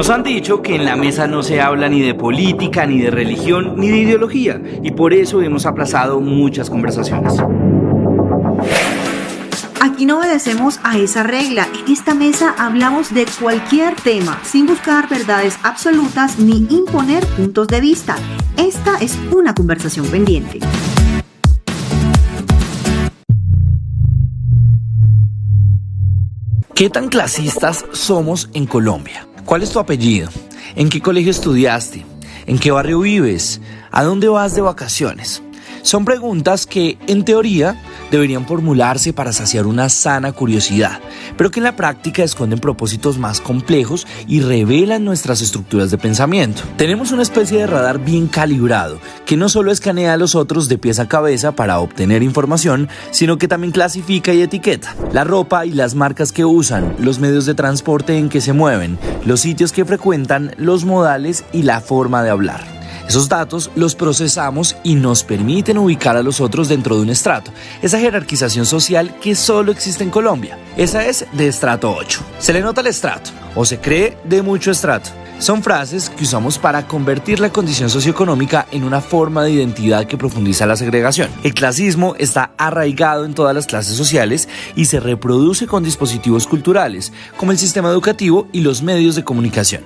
Nos han dicho que en la mesa no se habla ni de política, ni de religión, ni de ideología, y por eso hemos aplazado muchas conversaciones. Aquí no obedecemos a esa regla. En esta mesa hablamos de cualquier tema, sin buscar verdades absolutas ni imponer puntos de vista. Esta es una conversación pendiente. ¿Qué tan clasistas somos en Colombia? ¿Cuál es tu apellido? ¿En qué colegio estudiaste? ¿En qué barrio vives? ¿A dónde vas de vacaciones? Son preguntas que, en teoría, deberían formularse para saciar una sana curiosidad, pero que en la práctica esconden propósitos más complejos y revelan nuestras estructuras de pensamiento. Tenemos una especie de radar bien calibrado, que no solo escanea a los otros de pies a cabeza para obtener información, sino que también clasifica y etiqueta. La ropa y las marcas que usan, los medios de transporte en que se mueven, los sitios que frecuentan, los modales y la forma de hablar. Esos datos los procesamos y nos permiten ubicar a los otros dentro de un estrato, esa jerarquización social que solo existe en Colombia. Esa es de estrato 8. Se le nota el estrato, o se cree de mucho estrato. Son frases que usamos para convertir la condición socioeconómica en una forma de identidad que profundiza la segregación. El clasismo está arraigado en todas las clases sociales y se reproduce con dispositivos culturales, como el sistema educativo y los medios de comunicación,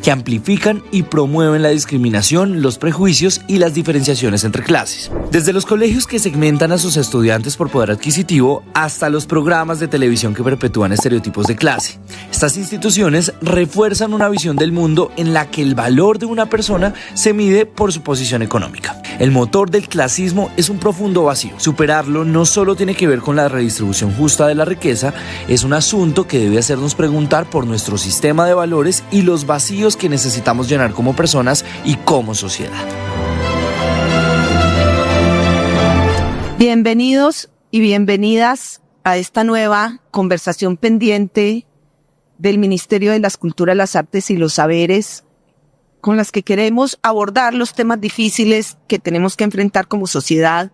que amplifican y promueven la discriminación, los prejuicios y las diferenciaciones entre clases. Desde los colegios que segmentan a sus estudiantes por poder adquisitivo hasta los programas de televisión que perpetúan estereotipos de clase. Estas instituciones refuerzan una visión del mundo en la que el valor de una persona se mide por su posición económica. El motor del clasismo es un profundo vacío. Superarlo no solo tiene que ver con la redistribución justa de la riqueza, es un asunto que debe hacernos preguntar por nuestro sistema de valores y los vacíos que necesitamos llenar como personas y como sociedad. Bienvenidos y bienvenidas a esta nueva conversación pendiente del Ministerio de las Culturas, las Artes y los Saberes, con las que queremos abordar los temas difíciles que tenemos que enfrentar como sociedad,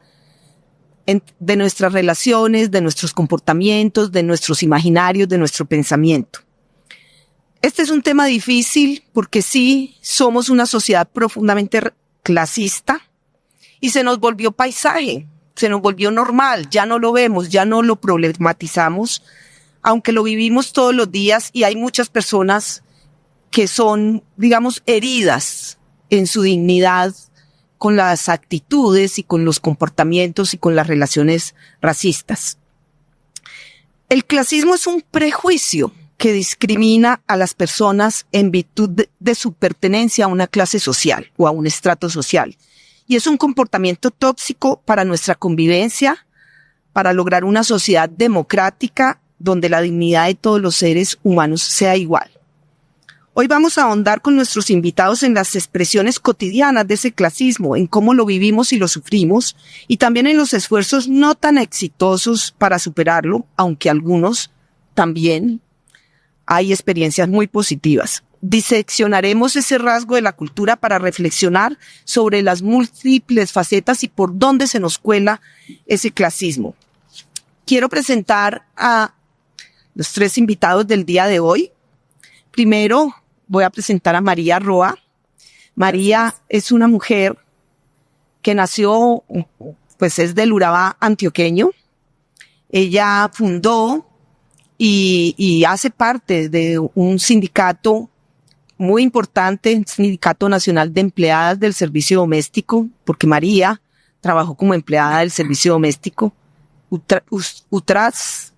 de nuestras relaciones, de nuestros comportamientos, de nuestros imaginarios, de nuestro pensamiento. Este es un tema difícil porque sí somos una sociedad profundamente clasista y se nos volvió paisaje, se nos volvió normal, ya no lo vemos, ya no lo problematizamos, aunque lo vivimos todos los días y hay muchas personas que son, digamos, heridas en su dignidad con las actitudes y con los comportamientos y con las relaciones racistas. El clasismo es un prejuicio que discrimina a las personas en virtud de su pertenencia a una clase social o a un estrato social. Y es un comportamiento tóxico para nuestra convivencia, para lograr una sociedad democrática donde la dignidad de todos los seres humanos sea igual. Hoy vamos a ahondar con nuestros invitados en las expresiones cotidianas de ese clasismo, en cómo lo vivimos y lo sufrimos, y también en los esfuerzos no tan exitosos para superarlo, aunque algunos también hay experiencias muy positivas. Diseccionaremos ese rasgo de la cultura para reflexionar sobre las múltiples facetas y por dónde se nos cuela ese clasismo. Quiero presentar a los tres invitados del día de hoy. Primero voy a presentar a María Roa. María es una mujer que nació, pues es del Urabá antioqueño. Ella fundó y hace parte de un sindicato muy importante, el Sindicato Nacional de Empleadas del Servicio Doméstico, porque María trabajó como empleada del Servicio Doméstico, UTRASD.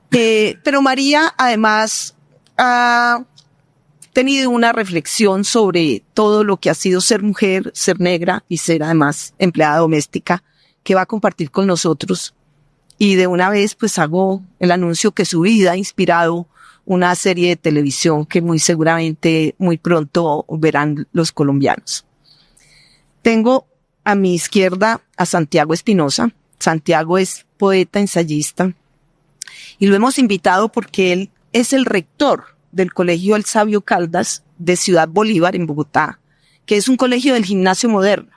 Pero María además ha tenido una reflexión sobre todo lo que ha sido ser mujer, ser negra y ser además empleada doméstica, que va a compartir con nosotros. Y de una vez pues hago el anuncio que su vida ha inspirado una serie de televisión que muy seguramente muy pronto verán los colombianos. Tengo a mi izquierda a Santiago Espinosa. Santiago es poeta, ensayista, y lo hemos invitado porque él es el rector del Colegio El Sabio Caldas de Ciudad Bolívar en Bogotá, que es un colegio del Gimnasio Moderno.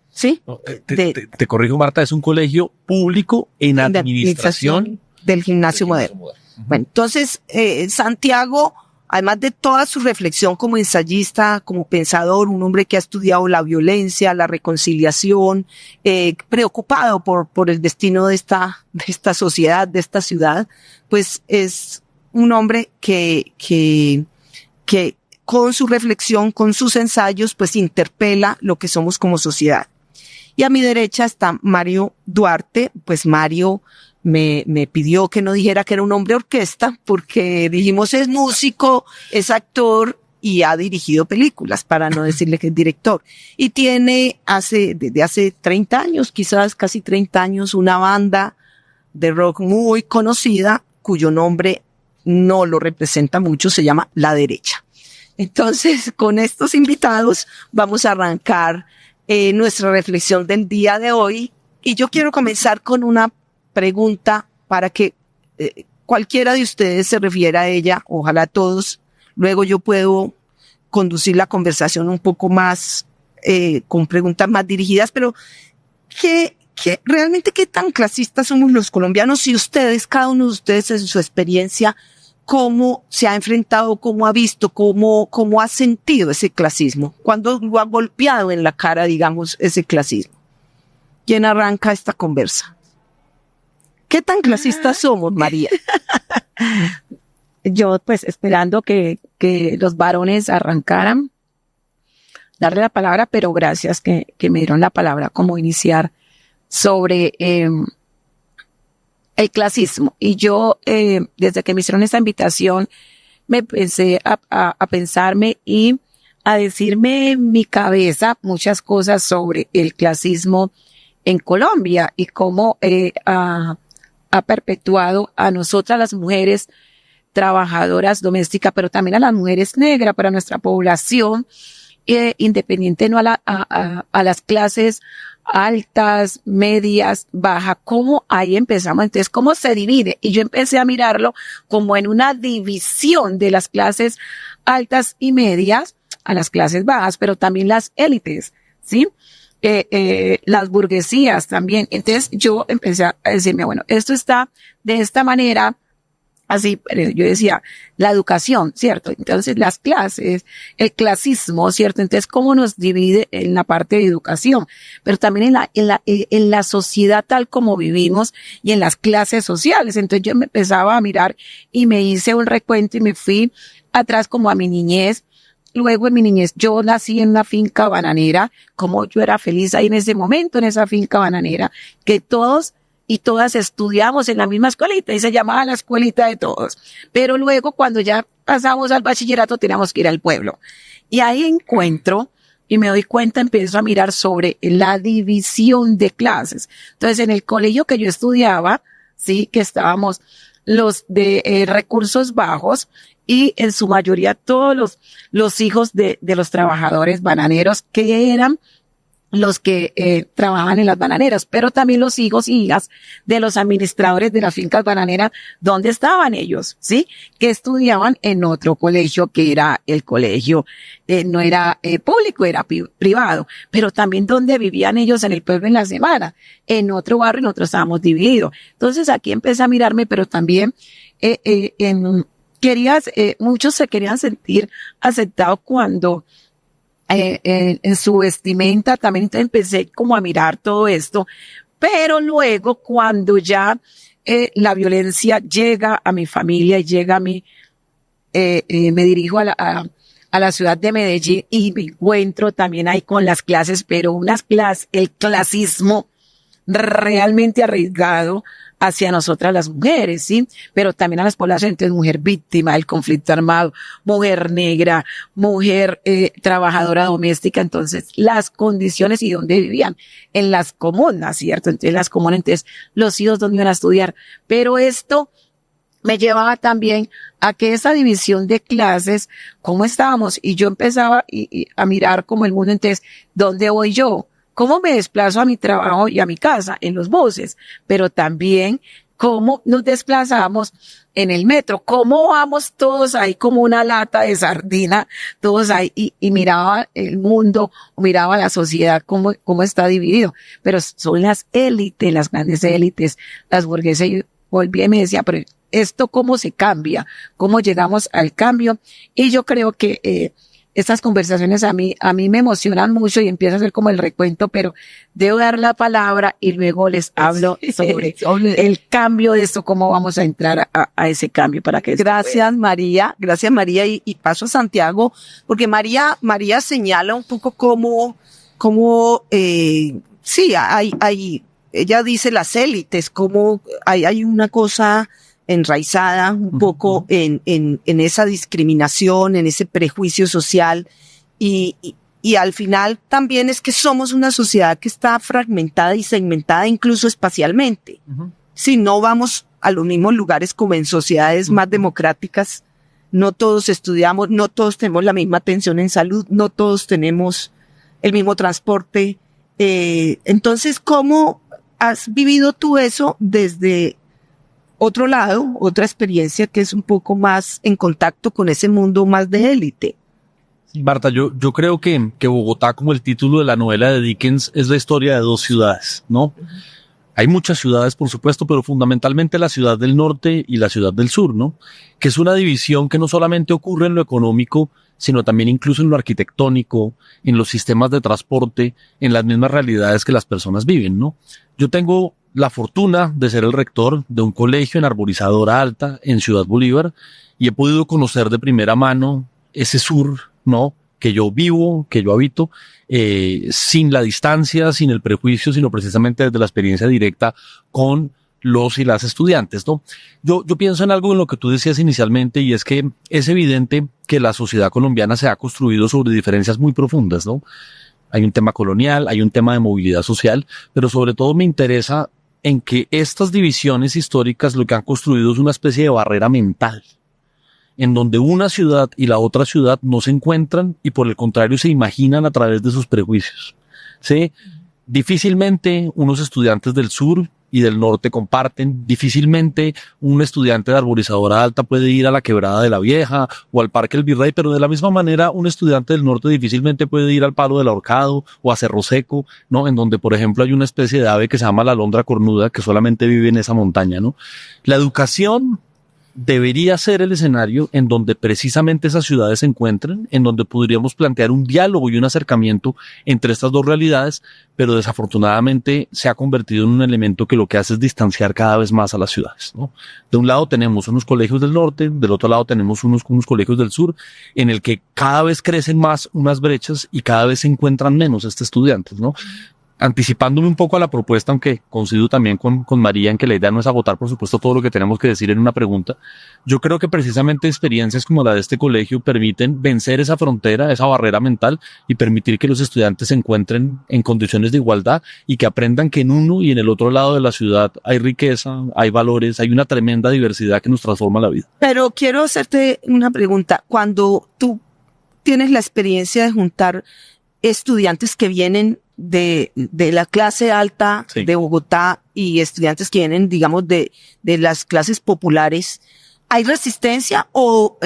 ¿Sí? No, te corrijo, Marta, es un colegio público en administración del Gimnasio Moderno. Bueno, entonces, Santiago además de toda su reflexión como ensayista, como pensador, un hombre que ha estudiado la violencia, la reconciliación, preocupado por el destino de esta sociedad, de esta ciudad, pues es un hombre que con su reflexión, con sus ensayos, pues interpela lo que somos como sociedad. Y a mi derecha está Mario Duarte. Pues Mario me pidió que no dijera que era un hombre orquesta, porque dijimos es músico, es actor y ha dirigido películas, para no decirle que es director. Y tiene desde hace 30 años, quizás casi 30 años, una banda de rock muy conocida, cuyo nombre no lo representa mucho, se llama La Derecha. Entonces, con estos invitados vamos a arrancar nuestra reflexión del día de hoy. Y yo quiero comenzar con una pregunta para que cualquiera de ustedes se refiera a ella, ojalá todos. Luego yo puedo conducir la conversación un poco más, con preguntas más dirigidas, pero realmente qué tan clasistas somos los colombianos, y ustedes, cada uno de ustedes en su experiencia, cómo se ha enfrentado, cómo ha visto, cómo ha sentido ese clasismo, cuándo lo ha golpeado en la cara, digamos, ese clasismo. ¿Quién arranca esta conversa? ¿Qué tan clasistas somos, María? Yo, pues, esperando que los varones arrancaran, darle la palabra, pero gracias que me dieron la palabra como iniciar sobre el clasismo. Y yo, desde que me hicieron esta invitación, me empecé a pensarme y a decirme en mi cabeza muchas cosas sobre el clasismo en Colombia y cómo ha perpetuado a nosotras las mujeres trabajadoras domésticas, pero también a las mujeres negras, para nuestra población, independiente no a las clases altas, medias, bajas, cómo ahí empezamos. Entonces, cómo se divide. Y yo empecé a mirarlo como en una división de las clases altas y medias a las clases bajas, pero también las élites, ¿sí? Las burguesías también. Entonces, yo empecé a decirme, bueno, esto está de esta manera. Así, yo decía, la educación, ¿cierto? Entonces, las clases, el clasismo, ¿cierto? Entonces, ¿cómo nos divide en la parte de educación? Pero también en la sociedad tal como vivimos y en las clases sociales. Entonces, yo me empezaba a mirar y me hice un recuento y me fui atrás como a mi niñez. Luego en mi niñez, yo nací en una finca bananera, como yo era feliz ahí en ese momento, en esa finca bananera, que todos y todas estudiamos en la misma escuelita y se llamaba la escuelita de todos. Pero luego cuando ya pasamos al bachillerato teníamos que ir al pueblo. Y ahí encuentro y me doy cuenta, empiezo a mirar sobre la división de clases. Entonces en el colegio que yo estudiaba, sí, que estábamos los de recursos bajos y en su mayoría todos los hijos de los trabajadores bananeros que eran los que trabajaban en las bananeras, pero también los hijos y hijas de los administradores de las fincas bananeras, ¿dónde estaban ellos? ¿Sí? Que estudiaban en otro colegio que era el colegio, no era público, era privado, pero también donde vivían ellos en el pueblo en la semana, en otro barrio nosotros estábamos divididos. Entonces aquí empecé a mirarme, pero también muchos se querían sentir aceptados cuando en su vestimenta también. Entonces empecé como a mirar todo esto, pero luego cuando ya la violencia llega a mi familia y llega a mí, me dirijo a la ciudad de Medellín y me encuentro también ahí con las clases, pero el clasismo realmente arriesgado hacia nosotras las mujeres, ¿sí? Pero también a las poblaciones. Entonces, mujer víctima del conflicto armado, mujer negra, mujer trabajadora doméstica. Entonces, las condiciones y dónde vivían, en las comunas, ¿cierto? Entonces, las comunas, entonces, los hijos dónde iban a estudiar. Pero esto me llevaba también a que esa división de clases, ¿cómo estábamos? Y yo empezaba a mirar como el mundo. Entonces, ¿dónde voy yo? ¿Cómo me desplazo a mi trabajo y a mi casa? En los buses, pero también cómo nos desplazamos en el metro, cómo vamos todos ahí como una lata de sardina, todos ahí, y miraba el mundo, miraba la sociedad, cómo está dividido. Pero son las élites, las grandes élites, las burguesas. Y volví y me decía, pero esto cómo se cambia, cómo llegamos al cambio. Y yo creo que estas conversaciones a mí me emocionan mucho y empiezo a hacer como el recuento, pero debo dar la palabra y luego les hablo sobre el cambio de esto, cómo vamos a entrar a ese cambio para que Gracias María y paso a Santiago, porque María señala un poco cómo ella dice las élites, cómo hay una cosa enraizada un poco en esa discriminación, en ese prejuicio social y al final también es que somos una sociedad que está fragmentada y segmentada incluso espacialmente. Si no vamos a los mismos lugares como en sociedades más democráticas, no todos estudiamos, no todos tenemos la misma atención en salud, no todos tenemos el mismo transporte. Entonces, ¿cómo has vivido tú eso desde otro lado, otra experiencia que es un poco más en contacto con ese mundo más de élite? Marta, yo creo que Bogotá, como el título de la novela de Dickens, es la historia de dos ciudades, ¿no? Hay muchas ciudades, por supuesto, pero fundamentalmente la ciudad del norte y la ciudad del sur, ¿no? Que es una división que no solamente ocurre en lo económico, sino también incluso en lo arquitectónico, en los sistemas de transporte, en las mismas realidades que las personas viven, ¿no? Yo tengo la fortuna de ser el rector de un colegio en Arborizadora Alta, en Ciudad Bolívar, y he podido conocer de primera mano ese sur, ¿no? Que yo vivo, que yo habito, sin la distancia, sin el prejuicio, sino precisamente desde la experiencia directa con los y las estudiantes, ¿no? Yo pienso en algo en lo que tú decías inicialmente, y es que es evidente que la sociedad colombiana se ha construido sobre diferencias muy profundas, ¿no? Hay un tema colonial, hay un tema de movilidad social, pero sobre todo me interesa en que estas divisiones históricas lo que han construido es una especie de barrera mental, en donde una ciudad y la otra ciudad no se encuentran y por el contrario se imaginan a través de sus prejuicios, ¿sí? Difícilmente unos estudiantes del sur y del norte comparten, difícilmente un estudiante de Arborizadora Alta puede ir a la Quebrada de la Vieja o al Parque El Virrey, pero de la misma manera un estudiante del norte difícilmente puede ir al Palo del Ahorcado o a Cerro Seco, ¿no? En donde, por ejemplo, hay una especie de ave que se llama la alondra cornuda que solamente vive en esa montaña, ¿no? La educación debería ser el escenario en donde precisamente esas ciudades se encuentren, en donde podríamos plantear un diálogo y un acercamiento entre estas dos realidades, pero desafortunadamente se ha convertido en un elemento que lo que hace es distanciar cada vez más a las ciudades, ¿no? De un lado tenemos unos colegios del norte, del otro lado tenemos unos colegios del sur, en el que cada vez crecen más unas brechas y cada vez se encuentran menos estos estudiantes, ¿no? Anticipándome un poco a la propuesta, aunque coincido también con María en que la idea no es agotar, por supuesto, todo lo que tenemos que decir en una pregunta. Yo creo que precisamente experiencias como la de este colegio permiten vencer esa frontera, esa barrera mental y permitir que los estudiantes se encuentren en condiciones de igualdad y que aprendan que en uno y en el otro lado de la ciudad hay riqueza, hay valores, hay una tremenda diversidad que nos transforma la vida. Pero quiero hacerte una pregunta. Cuando tú tienes la experiencia de juntar estudiantes que vienen de la clase alta de Bogotá y estudiantes que vienen, digamos, de las clases populares, ¿hay resistencia o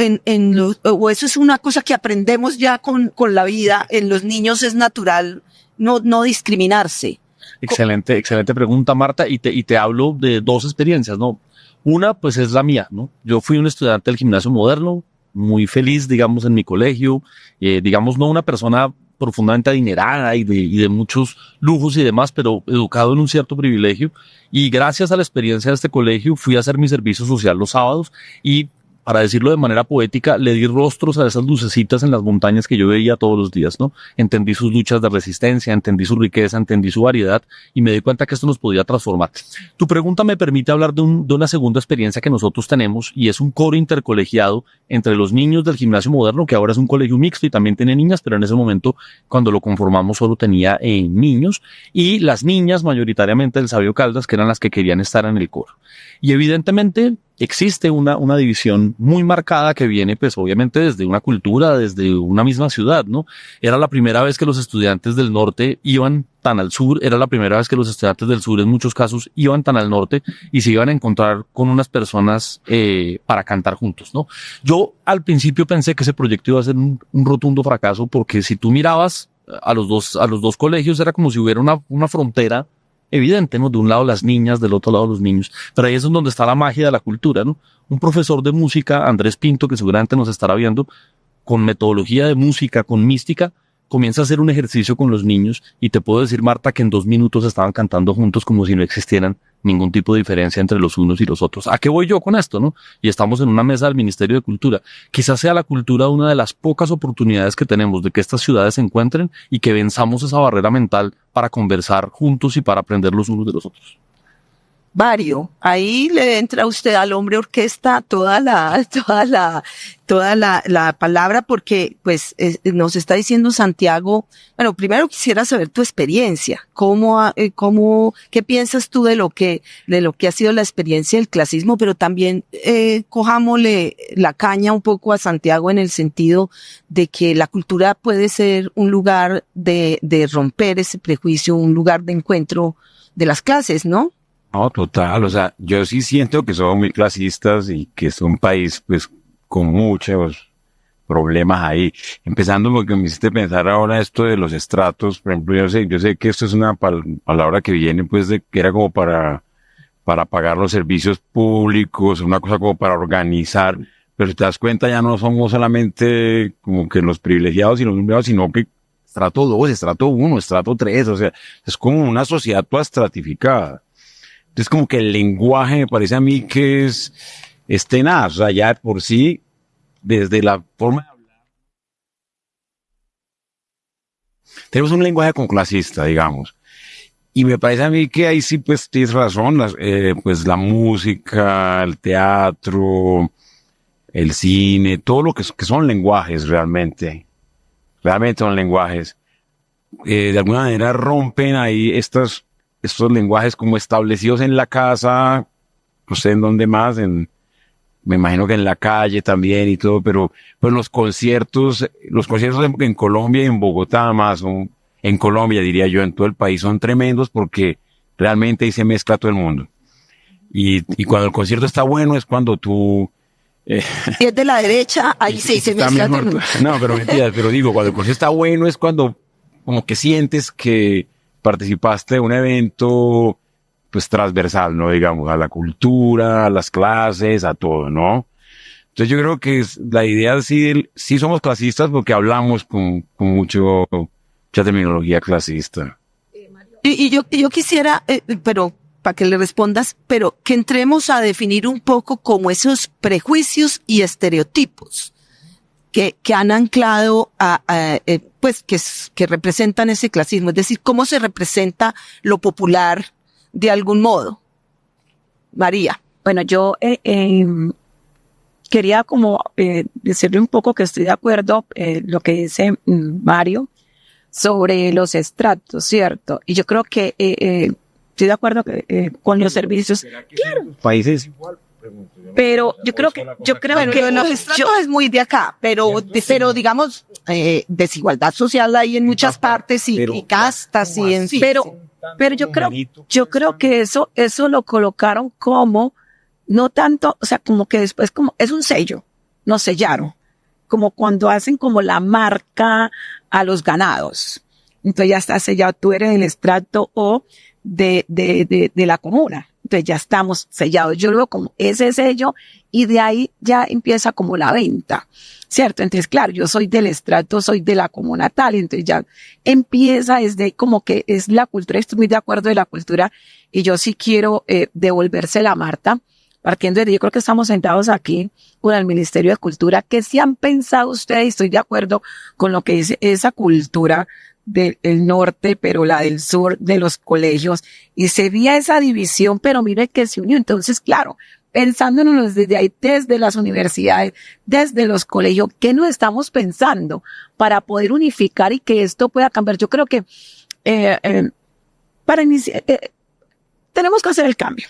o eso es una cosa que aprendemos ya con la vida? En los niños es natural no discriminarse. Excelente pregunta, Marta, y te hablo de dos experiencias, ¿no? Una, pues es la mía, ¿no? Yo fui un estudiante del gimnasio moderno, muy feliz, digamos, en mi colegio, digamos, no una persona profundamente adinerada y de muchos lujos y demás, pero educado en un cierto privilegio. Y gracias a la experiencia de este colegio fui a hacer mi servicio social los sábados y, para decirlo de manera poética, le di rostros a esas lucecitas en las montañas que yo veía todos los días, ¿no? Entendí sus luchas de resistencia, entendí su riqueza, entendí su variedad y me di cuenta que esto nos podía transformar. Tu pregunta me permite hablar de una segunda experiencia que nosotros tenemos y es un coro intercolegiado entre los niños del gimnasio moderno, que ahora es un colegio mixto y también tiene niñas, pero en ese momento, cuando lo conformamos, solo tenía niños, y las niñas mayoritariamente del Sabio Caldas, que eran las que querían estar en el coro. Y evidentemente existe una división muy marcada que viene, pues obviamente desde una cultura, desde una misma ciudad, ¿no? Era la primera vez que los estudiantes del norte iban tan al sur, era la primera vez que los estudiantes del sur en muchos casos iban tan al norte y se iban a encontrar con unas personas para cantar juntos, ¿no? Yo al principio pensé que ese proyecto iba a ser un rotundo fracaso, porque si tú mirabas a los dos colegios era como si hubiera una frontera evidente, ¿no? De un lado las niñas, del otro lado los niños. Pero ahí es donde está la magia de la cultura, ¿no? Un profesor de música, Andrés Pinto, que seguramente nos estará viendo, con metodología de música, con mística, comienza a hacer un ejercicio con los niños y te puedo decir, Marta, que en 2 minutos estaban cantando juntos como si no existieran ningún tipo de diferencia entre los unos y los otros. ¿A qué voy yo con esto, no? Y estamos en una mesa del Ministerio de Cultura. Quizás sea la cultura una de las pocas oportunidades que tenemos de que estas ciudades se encuentren y que venzamos esa barrera mental para conversar juntos y para aprender los unos de los otros. Mario, ahí le entra a usted al hombre orquesta toda la palabra, porque pues nos está diciendo Santiago. Bueno, primero quisiera saber tu experiencia. ¿Qué piensas tú de lo que ha sido la experiencia del clasismo? Pero también, cojámosle la caña un poco a Santiago en el sentido de que la cultura puede ser un lugar de romper ese prejuicio, un lugar de encuentro de las clases, ¿no? No, total, o sea, yo sí siento que somos muy clasistas y que es un país, pues, con muchos problemas ahí. Empezando porque me hiciste pensar ahora esto de los estratos, por ejemplo, yo sé que esto es una palabra que viene, pues, de que era como para pagar los servicios públicos, una cosa como para organizar, pero si te das cuenta ya no somos solamente como que los privilegiados y los numerados, sino que estrato 2, estrato 1, estrato 3, o sea, es como una sociedad toda estratificada. Entonces como que el lenguaje me parece a mí que es tenaz, o sea, ya por sí, desde la forma de hablar, tenemos un lenguaje como clasista, digamos, y me parece a mí que ahí sí pues tienes razón, pues la música, el teatro, el cine, todo lo que son lenguajes realmente son lenguajes, de alguna manera rompen ahí estos lenguajes como establecidos en la casa, no sé en dónde más, me imagino que en la calle también y todo, pero los conciertos en Colombia y en Bogotá más, en Colombia diría yo, en todo el país son tremendos porque realmente ahí se mezcla todo el mundo. Y cuando el concierto está bueno es cuando tú... Si es de la derecha, ahí sí se mezcla todo el mundo. No, pero mentiras, pero digo, cuando el concierto está bueno es cuando como que sientes que participaste de un evento pues transversal, ¿no? Digamos, a la cultura, a las clases, a todo, ¿no? Entonces yo creo que la idea sí somos clasistas porque hablamos con mucha terminología clasista. Y yo quisiera, pero para que le respondas, pero que entremos a definir un poco como esos prejuicios y estereotipos que han anclado pues que representan ese clasismo, es decir, cómo se representa lo popular de algún modo. María. Bueno, yo quería como decirle un poco que estoy de acuerdo lo que dice Mario sobre los estratos, ¿cierto? Y yo creo que estoy de acuerdo con los servicios. Claro. Países igual. Pero yo creo que los estratos es muy de acá, pero digamos desigualdad social hay en muchas partes y castas y en fin. Pero yo creo que eso lo colocaron como no tanto, o sea, como que después como es un sello, nos sellaron, como cuando hacen como la marca a los ganados. Entonces ya está sellado, tú eres del estrato O de la comuna. Entonces ya estamos sellados. Yo lo veo como ese sello y de ahí ya empieza como la venta, ¿cierto? Entonces, claro, yo soy del estrato, soy de la comuna tal, entonces ya empieza desde como que es la cultura, estoy muy de acuerdo de la cultura y yo sí quiero devolvérsela a Marta, partiendo de, yo creo que estamos sentados aquí con el Ministerio de Cultura, que si han pensado ustedes, estoy de acuerdo con lo que dice esa cultura del norte, pero la del sur de los colegios, y se veía esa división, pero mire que se unió. Entonces, claro, pensándonos desde ahí, desde las universidades, desde los colegios, ¿qué nos estamos pensando para poder unificar y que esto pueda cambiar? Yo creo que para iniciar, tenemos que hacer el cambio,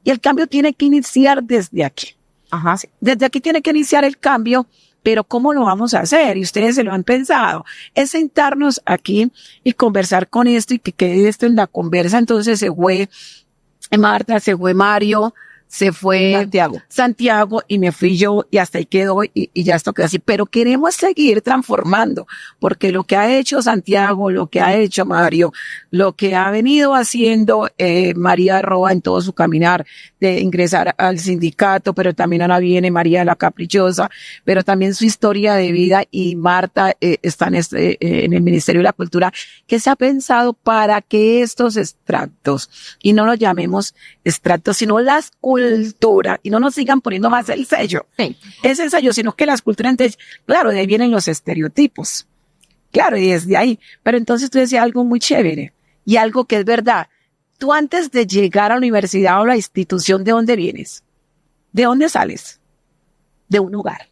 y el cambio tiene que iniciar desde aquí. Ajá. Desde aquí tiene que iniciar el cambio. Pero ¿cómo lo vamos a hacer? Y ustedes se lo han pensado. Es sentarnos aquí y conversar con esto y que quede esto en la conversa. Entonces se fue Marta, se fue Mario, se fue Santiago y me fui yo y hasta ahí quedó y ya esto quedó así. Pero queremos seguir transformando porque lo que ha hecho Santiago, lo que ha hecho Mario, lo que ha venido haciendo María Roa en todo su caminar de ingresar al sindicato, pero también ahora viene María la Caprichosa, pero también su historia de vida y Marta están en el Ministerio de la Cultura, que se ha pensado para que estos extractos, y no los llamemos extractos, sino las culturas, y no nos sigan poniendo más el sello. Sí. Ese sello, sino que las culturas, entonces, claro, de ahí vienen los estereotipos. Claro, y desde ahí. Pero entonces tú decías algo muy chévere, y algo que es verdad. Tú antes de llegar a la universidad o a la institución, ¿de dónde vienes? ¿De dónde sales? De un hogar.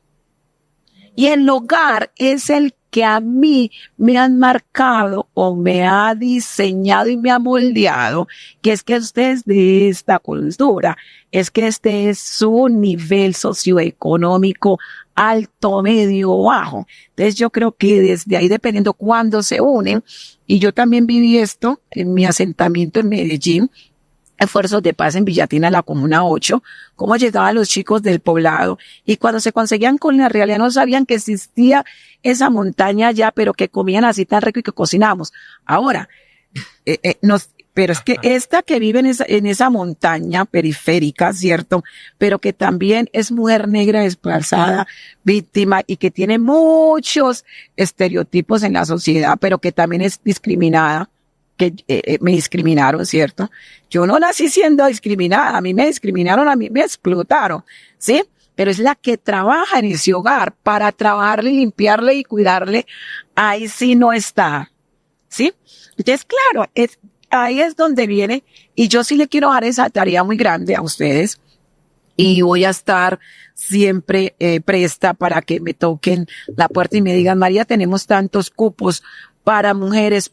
Y el hogar es el que a mí me han marcado o me ha diseñado y me ha moldeado, que es que usted es de esta cultura, es que este es su nivel socioeconómico alto, medio, bajo. Entonces yo creo que desde ahí, dependiendo cuándo se unen, y yo también viví esto en mi asentamiento en Medellín, esfuerzos de paz en Villatina, la Comuna 8, cómo llegaban los chicos del poblado y cuando se conseguían con la realidad no sabían que existía esa montaña allá, pero que comían así tan rico y que cocinábamos. Ahora, pero es que esta que vive en esa montaña periférica, ¿cierto? Pero que también es mujer negra desplazada, víctima y que tiene muchos estereotipos en la sociedad, pero que también es discriminada, que me discriminaron, ¿cierto? Yo no nací siendo discriminada, a mí me discriminaron, a mí me explotaron, ¿sí? Pero es la que trabaja en ese hogar para trabajarle, limpiarle y cuidarle, ahí sí no está, ¿sí? Entonces, claro, ahí es donde viene, y yo sí le quiero dar esa tarea muy grande a ustedes, y voy a estar siempre presta para que me toquen la puerta y me digan, María, tenemos tantos cupos para mujeres,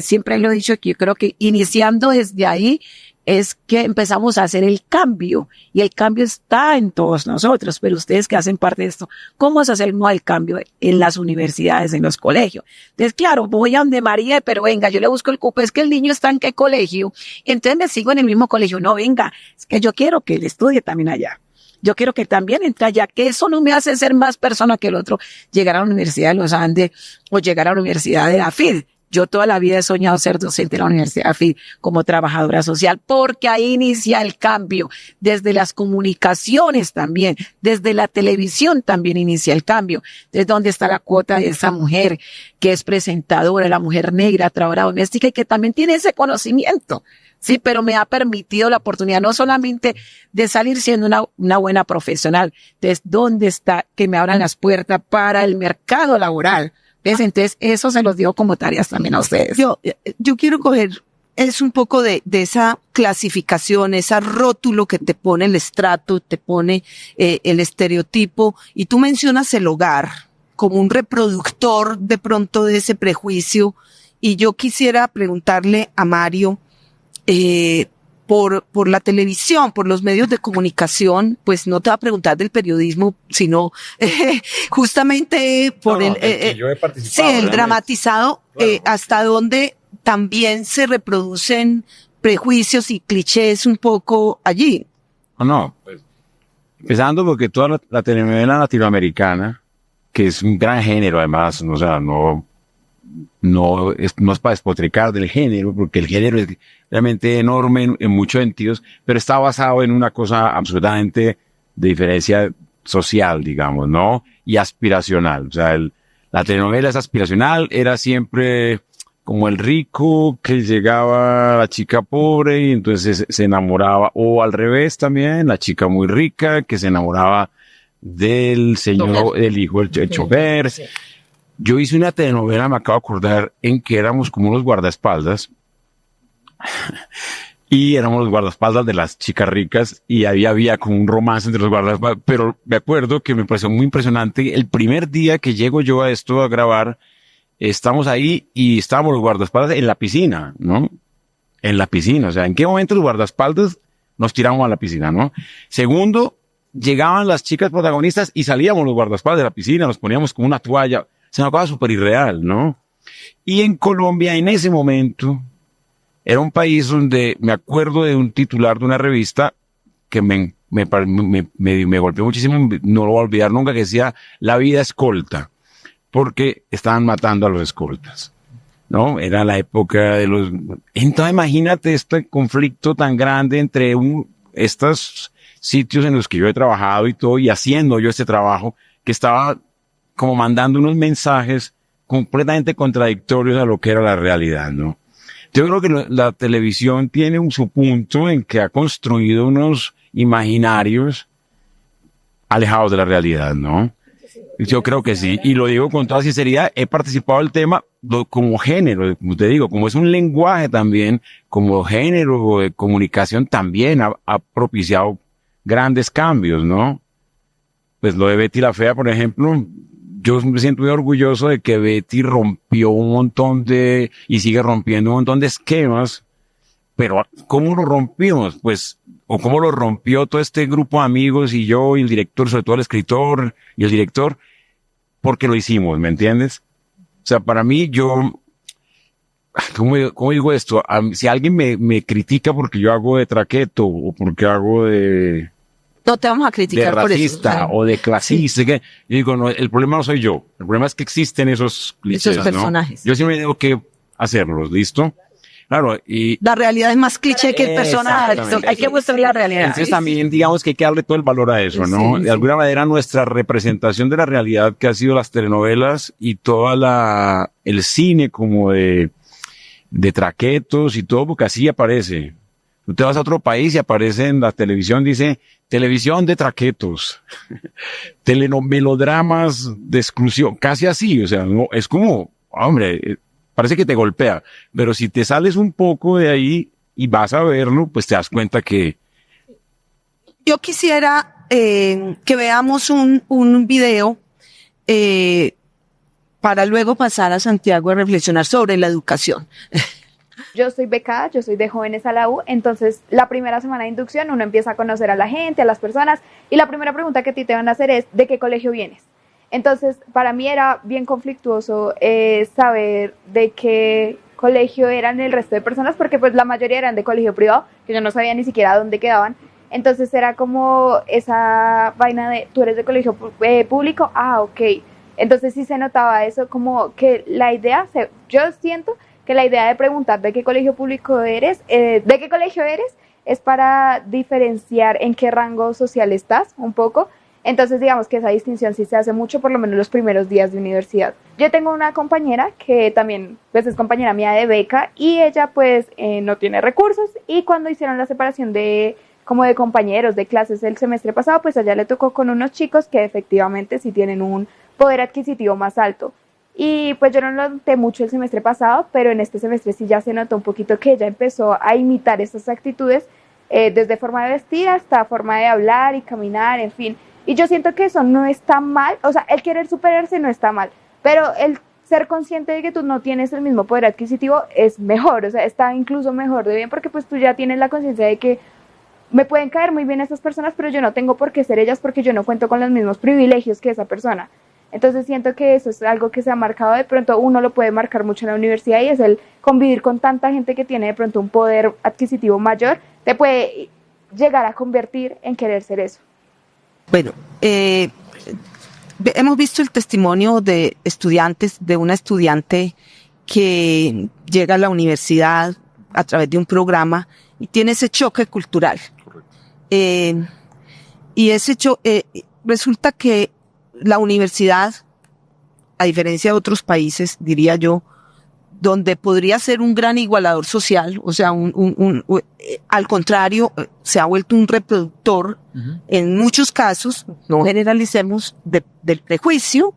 siempre lo he dicho que yo creo que iniciando desde ahí es que empezamos a hacer el cambio, y el cambio está en todos nosotros, pero ustedes que hacen parte de esto, ¿cómo se hace el cambio en las universidades, en los colegios? Entonces, claro, voy a donde María, pero venga, yo le busco el cupo, es que el niño está en qué colegio, entonces me sigo en el mismo colegio, no, venga, es que yo quiero que él estudie también allá. Yo quiero que también entre allá, que eso no me hace ser más persona que el otro, llegar a la Universidad de los Andes o llegar a la Universidad de la FID. Yo toda la vida he soñado ser docente de la Universidad de la FID como trabajadora social, porque ahí inicia el cambio. Desde las comunicaciones también, desde la televisión también inicia el cambio. Desde donde está la cuota de esa mujer que es presentadora, la mujer negra, trabajadora doméstica y que también tiene ese conocimiento. Sí, pero me ha permitido la oportunidad no solamente de salir siendo una buena profesional. Entonces, ¿dónde está que me abran las puertas para el mercado laboral? ¿Ves? Entonces, eso se los digo como tareas también a ustedes. Yo quiero coger, es un poco de esa clasificación, ese rótulo que te pone el estrato, te pone el estereotipo, y tú mencionas el hogar como un reproductor de pronto de ese prejuicio, y yo quisiera preguntarle a Mario, por la televisión, por los medios de comunicación, pues no te va a preguntar del periodismo, sino justamente por yo he participado, sí, el dramatizado, claro. Hasta donde también se reproducen prejuicios y clichés un poco allí. No, pues, empezando porque toda la telenovela latinoamericana, que es un gran género además, o sea, no es para despotricar del género, porque el género es realmente enorme en muchos sentidos, pero está basado en una cosa absolutamente de diferencia social, digamos, ¿no? Y aspiracional. O sea, la telenovela es aspiracional, era siempre como el rico que llegaba a la chica pobre y entonces se enamoraba, o al revés también, la chica muy rica que se enamoraba del señor, del hijo, el chofer. Sí. Yo hice una telenovela, me acabo de acordar, en que éramos como unos guardaespaldas, y éramos los guardaespaldas de las chicas ricas, y había como un romance entre los guardaespaldas, pero me acuerdo que me pareció muy impresionante. El primer día que llego yo a esto a grabar, estamos ahí y estábamos los guardaespaldas en la piscina, ¿no? En la piscina, o sea, ¿en qué momento los guardaespaldas nos tiramos a la piscina, no? Segundo, llegaban las chicas protagonistas y salíamos los guardaespaldas de la piscina, nos poníamos como una toalla. Es una cosa súper irreal, ¿no? Y en Colombia, en ese momento, Era un país donde me acuerdo de un titular de una revista que me golpeó muchísimo, no lo voy a olvidar nunca, que decía la vida escolta, porque estaban matando a los escoltas, ¿no? Era la época de los... Entonces imagínate este conflicto tan grande entre estos sitios en los que yo he trabajado y todo, y haciendo yo este trabajo, que estaba como mandando unos mensajes completamente contradictorios a lo que era la realidad, ¿no? Yo creo que la televisión tiene su punto en que ha construido unos imaginarios alejados de la realidad, ¿no? Yo creo que sí, y lo digo con toda sinceridad, he participado del tema como género, como te digo, como es un lenguaje también, como género de comunicación también ha propiciado grandes cambios, ¿no? Pues lo de Betty la Fea, por ejemplo, yo me siento muy orgulloso de que Betty rompió un montón y sigue rompiendo un montón de esquemas, pero ¿cómo lo rompimos? Pues, o cómo lo rompió todo este grupo de amigos y yo y el director, sobre todo el escritor y el director, porque lo hicimos, ¿me entiendes? O sea, para mí ¿cómo digo esto? Si alguien me critica porque yo hago de traqueto o porque hago no te vamos a criticar de por racista eso. o de clasista, que yo digo, no, el problema no soy yo, el problema es que existen esos clichés, esos personajes. ¿no? Yo siempre tengo que hacerlos, ¿listo? Claro, y... La realidad es más cliché que el personaje. Hay que mostrar la realidad. Entonces también digamos que hay que darle todo el valor a eso, ¿no? Sí, de alguna manera nuestra representación de la realidad que ha sido las telenovelas y toda el cine como de traquetos y todo, porque así aparece. Tú te vas a otro país y aparece en la televisión, dice, televisión de traquetos, melodramas de exclusión, casi así, o sea, no, es como, hombre, parece que te golpea, pero si te sales un poco de ahí y vas a verlo, pues te das cuenta que... Yo quisiera que veamos un video para luego pasar a Santiago a reflexionar sobre la educación. Yo soy becada, yo soy de Jóvenes a la U, entonces la primera semana de inducción uno empieza a conocer a la gente, a las personas, y la primera pregunta que a ti te van a hacer es, ¿de qué colegio vienes? Entonces, para mí era bien conflictuoso saber de qué colegio eran el resto de personas, porque pues la mayoría eran de colegio privado, que yo no sabía ni siquiera dónde quedaban. Entonces era como esa vaina de, ¿tú eres de colegio público? Ah, ok. Entonces sí se notaba eso, como que la idea, yo siento que la idea de preguntar de qué colegio público eres, de qué colegio eres, es para diferenciar en qué rango social estás, un poco. Entonces digamos que esa distinción sí se hace mucho, por lo menos los primeros días de universidad. Yo tengo una compañera que también pues es compañera mía de beca y ella pues no tiene recursos, y cuando hicieron la separación de compañeros de clases el semestre pasado, pues a ella le tocó con unos chicos que efectivamente sí tienen un poder adquisitivo más alto. Y pues yo no lo noté mucho el semestre pasado, pero en este semestre sí ya se notó un poquito que ella empezó a imitar estas actitudes, desde forma de vestir hasta forma de hablar y caminar, en fin. Y yo siento que eso no está mal, o sea, el querer superarse no está mal, pero el ser consciente de que tú no tienes el mismo poder adquisitivo es mejor, o sea, está incluso mejor de bien, porque pues tú ya tienes la conciencia de que me pueden caer muy bien estas personas, pero yo no tengo por qué ser ellas porque yo no cuento con los mismos privilegios que esa persona. Entonces siento que eso es algo que se ha marcado, de pronto uno lo puede marcar mucho en la universidad, y es el convivir con tanta gente que tiene de pronto un poder adquisitivo mayor, te puede llegar a convertir en querer ser eso. Bueno, hemos visto el testimonio de estudiantes, de una estudiante que llega a la universidad a través de un programa y tiene ese choque cultural. Y resulta que la universidad, a diferencia de otros países, diría yo, donde podría ser un gran igualador social, o sea, al contrario, se ha vuelto un reproductor, en muchos casos, no generalicemos, del prejuicio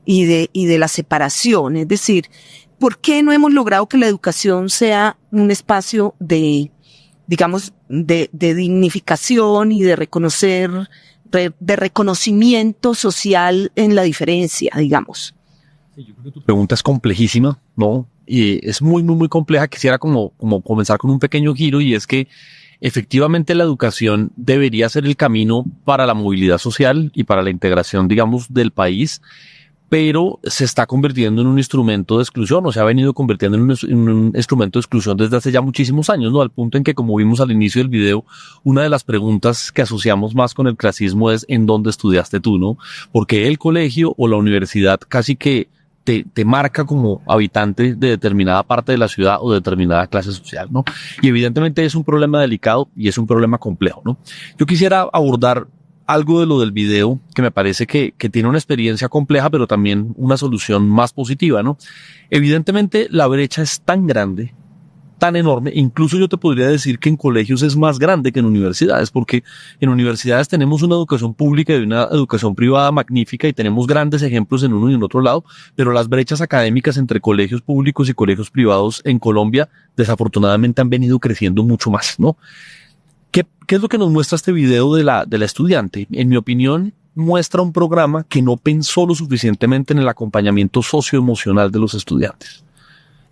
y de la separación. Es decir, ¿por qué no hemos logrado que la educación sea un espacio de dignificación y de reconocimiento social en la diferencia, digamos? Sí, yo creo que tu pregunta es complejísima, ¿no? Y es muy, muy, muy compleja. Quisiera como comenzar con un pequeño giro, y es que efectivamente la educación debería ser el camino para la movilidad social y para la integración, digamos, del país, pero se está convirtiendo en un instrumento de exclusión, o se ha venido convirtiendo en un instrumento de exclusión desde hace ya muchísimos años, ¿no? Al punto en que, como vimos al inicio del video, una de las preguntas que asociamos más con el clasismo es ¿en dónde estudiaste tú, no? Porque el colegio o la universidad casi que te marca como habitante de determinada parte de la ciudad o de determinada clase social, ¿no? Y evidentemente es un problema delicado y es un problema complejo, ¿no? Yo quisiera abordar algo de lo del video que me parece que tiene una experiencia compleja, pero también una solución más positiva, ¿no? Evidentemente la brecha es tan grande, tan enorme, incluso yo te podría decir que en colegios es más grande que en universidades, porque en universidades tenemos una educación pública y una educación privada magnífica y tenemos grandes ejemplos en uno y en otro lado, pero las brechas académicas entre colegios públicos y colegios privados en Colombia desafortunadamente han venido creciendo mucho más, ¿no? ¿Qué es lo que nos muestra este video de la estudiante? En mi opinión, muestra un programa que no pensó lo suficientemente en el acompañamiento socioemocional de los estudiantes.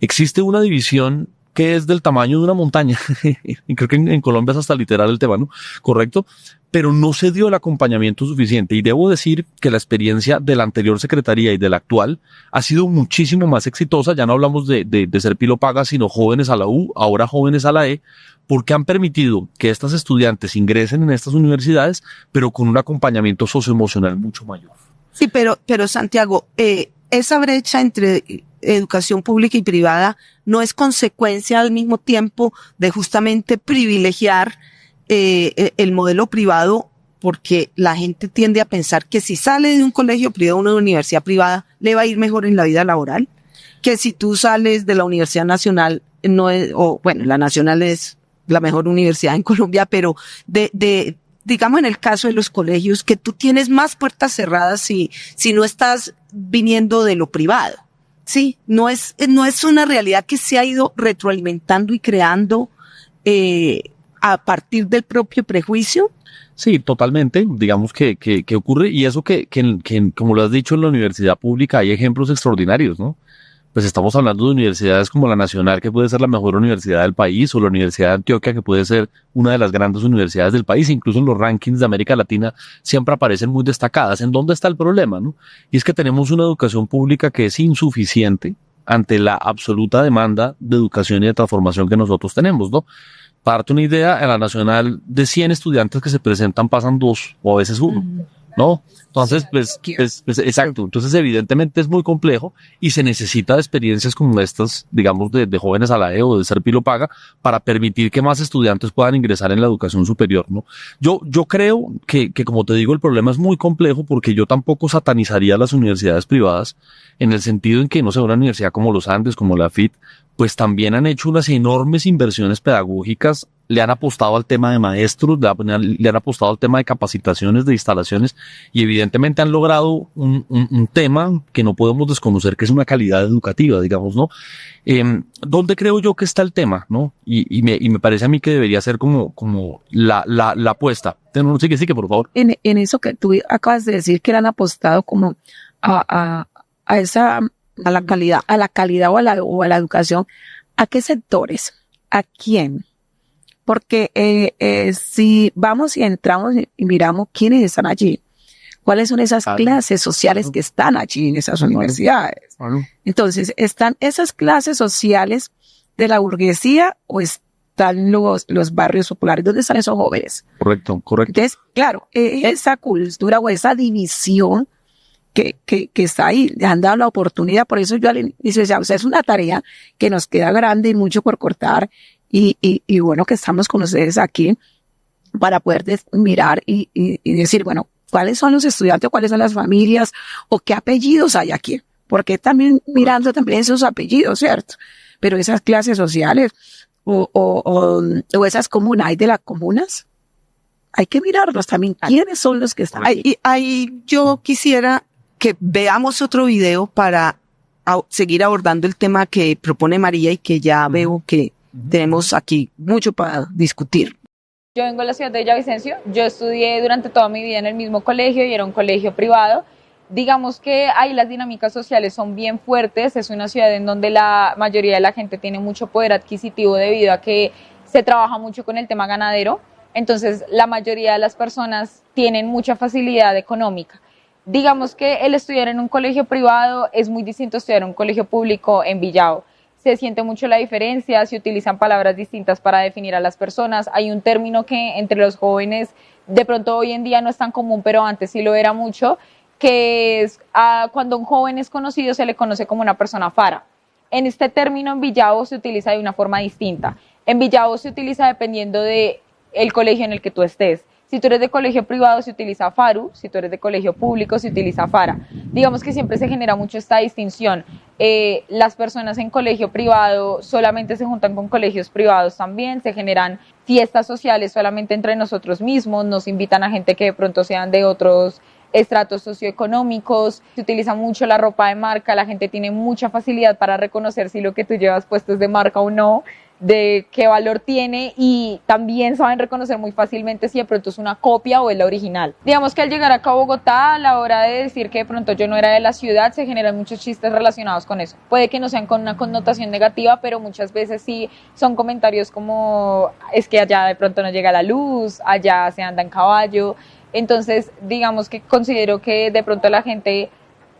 Existe una división que es del tamaño de una montaña, y creo que en Colombia es hasta literal el tema, ¿no? Correcto, pero no se dio el acompañamiento suficiente, y debo decir que la experiencia de la anterior secretaría y de la actual ha sido muchísimo más exitosa. Ya no hablamos de ser Pilopaga, sino jóvenes a la U, ahora jóvenes a la E, porque han permitido que estas estudiantes ingresen en estas universidades, pero con un acompañamiento socioemocional mucho mayor. Sí, pero Santiago, esa brecha entre educación pública y privada no es consecuencia al mismo tiempo de justamente privilegiar el modelo privado, porque la gente tiende a pensar que si sale de un colegio privado a una universidad privada le va a ir mejor en la vida laboral, que si tú sales de la Universidad Nacional, no es, o bueno, la Nacional es la mejor universidad en Colombia, pero digamos en el caso de los colegios, que tú tienes más puertas cerradas si no estás viniendo de lo privado. Sí, no es una realidad que se ha ido retroalimentando y creando a partir del propio prejuicio. Sí, totalmente. Digamos que ocurre, y eso que como lo has dicho, en la universidad pública hay ejemplos extraordinarios, ¿no? Pues estamos hablando de universidades como la Nacional, que puede ser la mejor universidad del país, o la Universidad de Antioquia, que puede ser una de las grandes universidades del país. Incluso en los rankings de América Latina siempre aparecen muy destacadas. ¿En dónde está el problema, no? Y es que tenemos una educación pública que es insuficiente ante la absoluta demanda de educación y de transformación que nosotros tenemos, ¿no? Para darte una idea, en la Nacional, de 100 estudiantes que se presentan, pasan 2 o a veces 1. ¿No? Entonces, pues, exacto. Entonces, evidentemente es muy complejo y se necesita de experiencias como estas, digamos, de jóvenes a la E o de ser Pilopaga, para permitir que más estudiantes puedan ingresar en la educación superior, ¿no? Yo creo que como te digo, el problema es muy complejo, porque yo tampoco satanizaría las universidades privadas, en el sentido en que, no sé, una universidad como los Andes, como la FIT, pues también han hecho unas enormes inversiones pedagógicas, le han apostado al tema de maestros, le han apostado al tema de capacitaciones, de instalaciones, y evidentemente han logrado un tema que no podemos desconocer, que es una calidad educativa, digamos, ¿no? ¿Dónde creo yo que está el tema, no? Y me parece a mí que debería ser como la apuesta. Sí, por favor. En eso que tú acabas de decir, que le han apostado como a la calidad o a la educación, ¿a qué sectores? ¿A quién? Porque si vamos y entramos y miramos quiénes están allí, cuáles son esas clases sociales que están allí en esas universidades. Entonces, ¿están esas clases sociales de la burguesía o están los barrios populares? ¿Dónde están esos jóvenes? Correcto. Entonces, claro, esa cultura o esa división que está ahí, le han dado la oportunidad. Por eso yo al inicio decía, o sea, es una tarea que nos queda grande y mucho por cortar, y bueno, que estamos con ustedes aquí para poder mirar y decir, bueno, ¿cuáles son los estudiantes, cuáles son las familias, o qué apellidos hay aquí? Porque también mirando también esos apellidos, ¿cierto? Pero esas clases sociales o esas comunas, ¿hay de las comunas? Hay que mirarlos también. ¿Quiénes son los que están ahí? Ahí yo quisiera que veamos otro video para seguir abordando el tema que propone María, y que ya veo que tenemos aquí mucho para discutir. Yo vengo de la ciudad de Villavicencio. Yo estudié durante toda mi vida en el mismo colegio y era un colegio privado. Digamos que ahí las dinámicas sociales son bien fuertes. Es una ciudad en donde la mayoría de la gente tiene mucho poder adquisitivo debido a que se trabaja mucho con el tema ganadero. Entonces, la mayoría de las personas tienen mucha facilidad económica. Digamos que el estudiar en un colegio privado es muy distinto a estudiar en un colegio público en Villavo. Se siente mucho la diferencia, se utilizan palabras distintas para definir a las personas. Hay un término que entre los jóvenes de pronto hoy en día no es tan común, pero antes sí lo era mucho, que es cuando un joven es conocido se le conoce como una persona fara. En este término en Villavo se utiliza de una forma distinta. En Villavo se utiliza dependiendo de el colegio en el que tú estés. Si tú eres de colegio privado se utiliza faru, si tú eres de colegio público se utiliza fara. Digamos que siempre se genera mucho esta distinción. Las personas en colegio privado solamente se juntan con colegios privados también, se generan fiestas sociales solamente entre nosotros mismos, nos invitan a gente que de pronto sean de otros estratos socioeconómicos, se utiliza mucho la ropa de marca, la gente tiene mucha facilidad para reconocer si lo que tú llevas puesto es de marca o no, de qué valor tiene, y también saben reconocer muy fácilmente si de pronto es una copia o es la original. Digamos que al llegar acá a Bogotá, a la hora de decir que de pronto yo no era de la ciudad, se generan muchos chistes relacionados con eso. Puede que no sean con una connotación negativa, pero muchas veces sí son comentarios como es que allá de pronto no llega la luz, allá se anda en caballo. Entonces, digamos que considero que de pronto la gente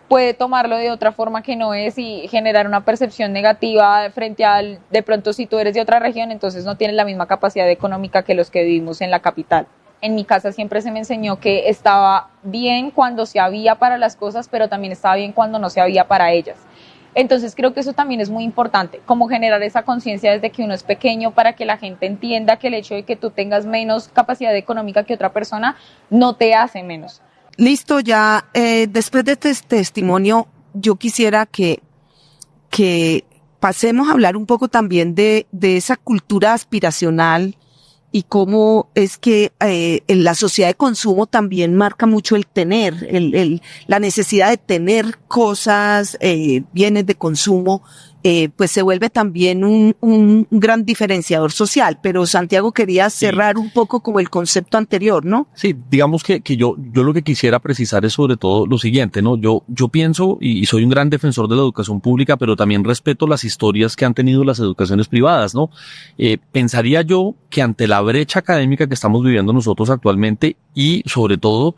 puede tomarlo de otra forma que no es y generar una percepción negativa frente al, de pronto si tú eres de otra región, entonces no tienes la misma capacidad económica que los que vivimos en la capital. En mi casa siempre se me enseñó que estaba bien cuando se había para las cosas, pero también estaba bien cuando no se había para ellas. Entonces creo que eso también es muy importante, como generar esa conciencia desde que uno es pequeño para que la gente entienda que el hecho de que tú tengas menos capacidad económica que otra persona no te hace menos. Listo, ya después de este testimonio, yo quisiera que pasemos a hablar un poco también de esa cultura aspiracional y cómo es que en la sociedad de consumo también marca mucho el tener, la necesidad de tener cosas, bienes de consumo, pues se vuelve también un gran diferenciador social. Pero Santiago quería cerrar un poco como el concepto anterior, ¿no? Sí, digamos que yo lo que quisiera precisar es sobre todo lo siguiente, ¿no? Yo pienso y soy un gran defensor de la educación pública, pero también respeto las historias que han tenido las educaciones privadas, ¿no? Pensaría yo que ante la brecha académica que estamos viviendo nosotros actualmente y sobre todo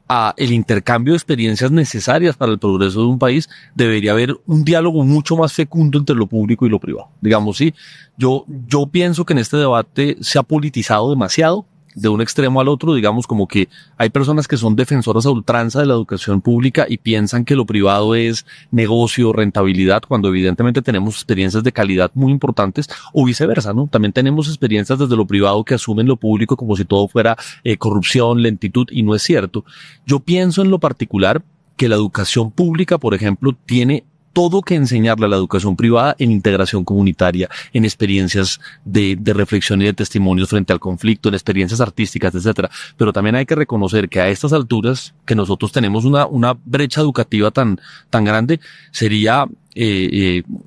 a el intercambio de experiencias necesarias para el progreso de un país, debería haber un diálogo mucho más fecundo entre lo público y lo privado. Digamos, sí, yo pienso que en este debate se ha politizado demasiado de un extremo al otro, digamos como que hay personas que son defensoras a ultranza de la educación pública y piensan que lo privado es negocio, rentabilidad, cuando evidentemente tenemos experiencias de calidad muy importantes, o viceversa, ¿no? También tenemos experiencias desde lo privado que asumen lo público como si todo fuera corrupción, lentitud, y no es cierto. Yo pienso en lo particular que la educación pública, por ejemplo, tiene todo que enseñarle a la educación privada en integración comunitaria, en experiencias de reflexión y de testimonios frente al conflicto, en experiencias artísticas, etcétera. Pero también hay que reconocer que a estas alturas, que nosotros tenemos una brecha educativa tan grande, sería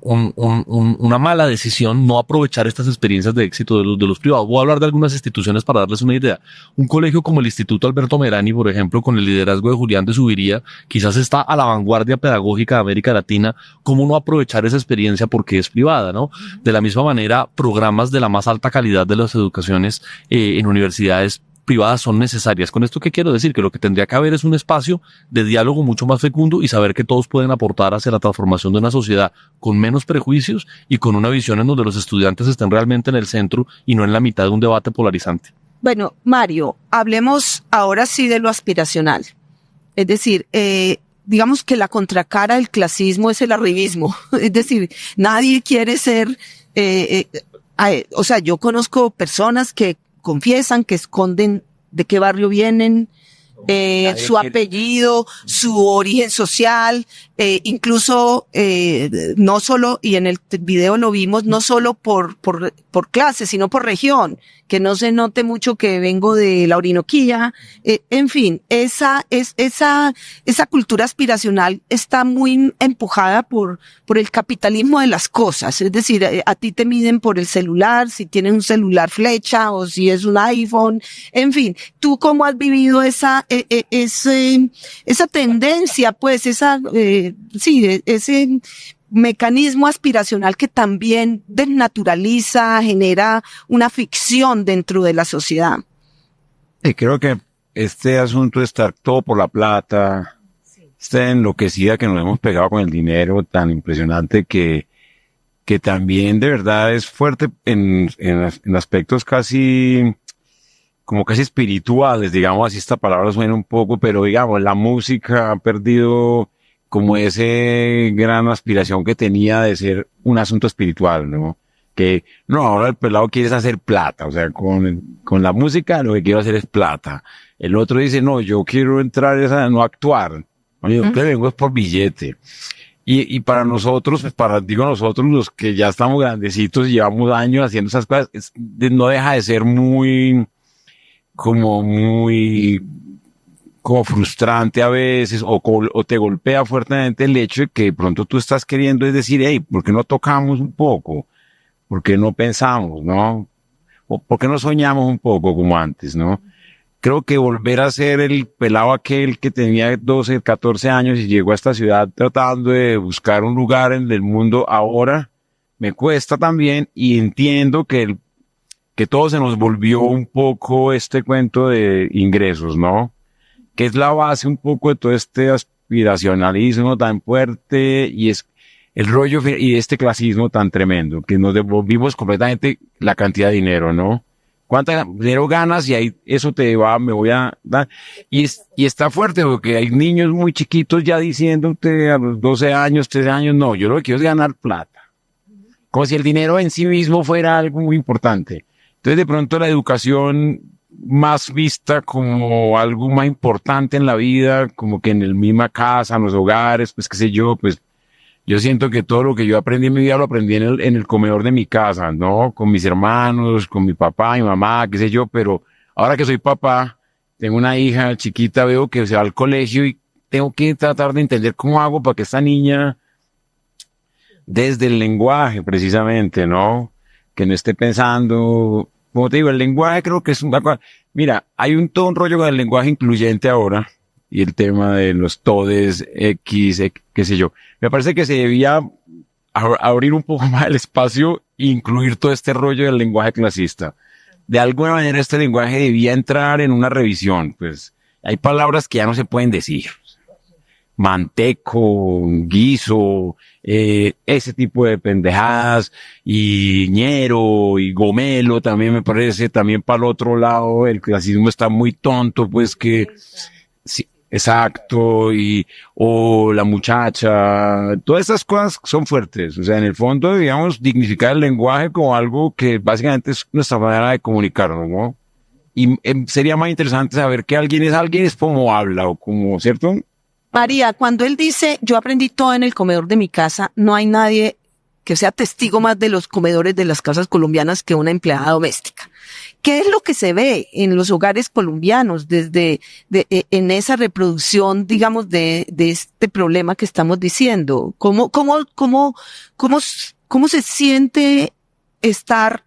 una mala decisión no aprovechar estas experiencias de éxito de los privados. Voy a hablar de algunas instituciones para darles una idea. Un colegio como el Instituto Alberto Merani, por ejemplo, con el liderazgo de Julián de Zuviría, quizás está a la vanguardia pedagógica de América Latina. ¿Cómo no aprovechar esa experiencia porque es privada, no? De la misma manera, programas de la más alta calidad de las educaciones en universidades privadas son necesarias. ¿Con esto qué quiero decir? Que lo que tendría que haber es un espacio de diálogo mucho más fecundo y saber que todos pueden aportar hacia la transformación de una sociedad con menos prejuicios y con una visión en donde los estudiantes estén realmente en el centro y no en la mitad de un debate polarizante. Bueno, Mario, hablemos ahora sí de lo aspiracional. Es decir, digamos que la contracara del clasismo es el arribismo. Es decir, nadie quiere ser, o sea, yo conozco personas que confiesan, que esconden de qué barrio vienen, su apellido, su origen social, incluso no solo, y en el video lo vimos, no solo por clase, sino por región, que no se note mucho que vengo de la Orinoquía. En fin, esa cultura aspiracional está muy empujada por el capitalismo de las cosas. Es decir, a ti te miden por el celular, si tienes un celular flecha o si es un iPhone. En fin, ¿tú cómo has vivido esa tendencia, pues, ese mecanismo aspiracional que también desnaturaliza, genera una ficción dentro de la sociedad? Creo que este asunto de estar todo por la plata, esta enloquecida que nos hemos pegado con el dinero tan impresionante que también de verdad es fuerte en aspectos casi espirituales, digamos así, esta palabra suena un poco, pero digamos, la música ha perdido como ese gran aspiración que tenía de ser un asunto espiritual, ¿no? Que, no, ahora el pelado quiere hacer plata, o sea, con la música lo que quiero hacer es plata. El otro dice, no, yo quiero entrar no actuar. Yo que vengo es por billete. Y para nosotros, digo nosotros los que ya estamos grandecitos y llevamos años haciendo esas cosas, no deja de ser como frustrante a veces, o te golpea fuertemente el hecho de que de pronto tú estás queriendo es decir, hey, ¿por qué no tocamos un poco? ¿Por qué no pensamos, no? ¿O por qué no soñamos un poco como antes, no? Creo que volver a ser el pelado aquel que tenía 12, 14 años y llegó a esta ciudad tratando de buscar un lugar en el mundo ahora, me cuesta también, y entiendo que todo se nos volvió un poco este cuento de ingresos, ¿no? Que es la base un poco de todo este aspiracionalismo tan fuerte y es el rollo y este clasismo tan tremendo, que nos devolvimos completamente la cantidad de dinero, ¿no? ¿Cuánto dinero ganas? Y ahí eso me voy a dar. Y está fuerte porque hay niños muy chiquitos ya diciéndote a los 12 años, 13 años, no, yo lo que quiero es ganar plata. Como si el dinero en sí mismo fuera algo muy importante. Entonces, de pronto, la educación más vista como algo más importante en la vida, como que en la misma casa, en los hogares, pues qué sé yo, pues yo siento que todo lo que yo aprendí en mi vida lo aprendí en el comedor de mi casa, ¿no? Con mis hermanos, con mi papá, mi mamá, qué sé yo, pero ahora que soy papá, tengo una hija chiquita, veo que se va al colegio y tengo que tratar de entender cómo hago para que esta niña, desde el lenguaje precisamente, ¿no? Que no esté pensando, como te digo, el lenguaje creo que es una cosa, mira, hay todo un rollo con el lenguaje incluyente ahora, y el tema de los todes, qué sé yo. Me parece que se debía abrir un poco más el espacio e incluir todo este rollo del lenguaje clasista. De alguna manera este lenguaje debía entrar en una revisión, pues hay palabras que ya no se pueden decir. Manteco, guiso, ese tipo de pendejadas, y ñero, y gomelo también me parece, también para el otro lado el clasismo está muy tonto, pues que, sí, exacto, o la muchacha, todas esas cosas son fuertes, o sea, en el fondo, digamos, dignificar el lenguaje como algo que básicamente es nuestra manera de comunicarnos, ¿no? Y sería más interesante saber que alguien es como habla, o como, ¿cierto? María, cuando él dice, yo aprendí todo en el comedor de mi casa, no hay nadie que sea testigo más de los comedores de las casas colombianas que una empleada doméstica. ¿Qué es lo que se ve en los hogares colombianos en esa reproducción, digamos, de este problema que estamos diciendo? ¿Cómo se siente estar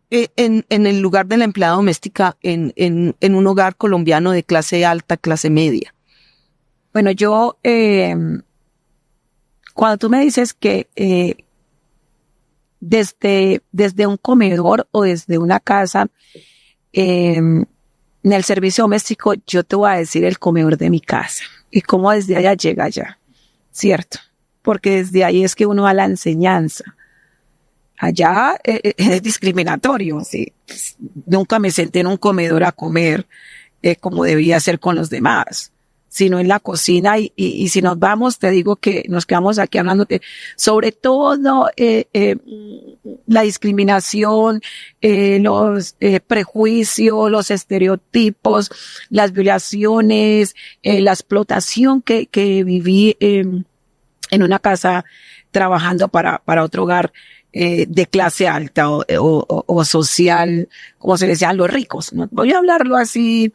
en el lugar de la empleada doméstica en un hogar colombiano de clase alta, clase media? Bueno, yo, cuando tú me dices que desde un comedor o desde una casa, en el servicio doméstico, yo te voy a decir el comedor de mi casa y cómo desde allá llega allá, ¿cierto? Porque desde ahí es que uno da la enseñanza. Allá es discriminatorio, ¿sí? Nunca me senté en un comedor a comer como debía ser con los demás, sino en la cocina y si nos vamos, te digo que nos quedamos aquí hablando sobre todo la discriminación, los prejuicios, los estereotipos, las violaciones, la explotación que viví en una casa trabajando para otro hogar de clase alta o social, como se decían los ricos, ¿no? Voy a hablarlo así,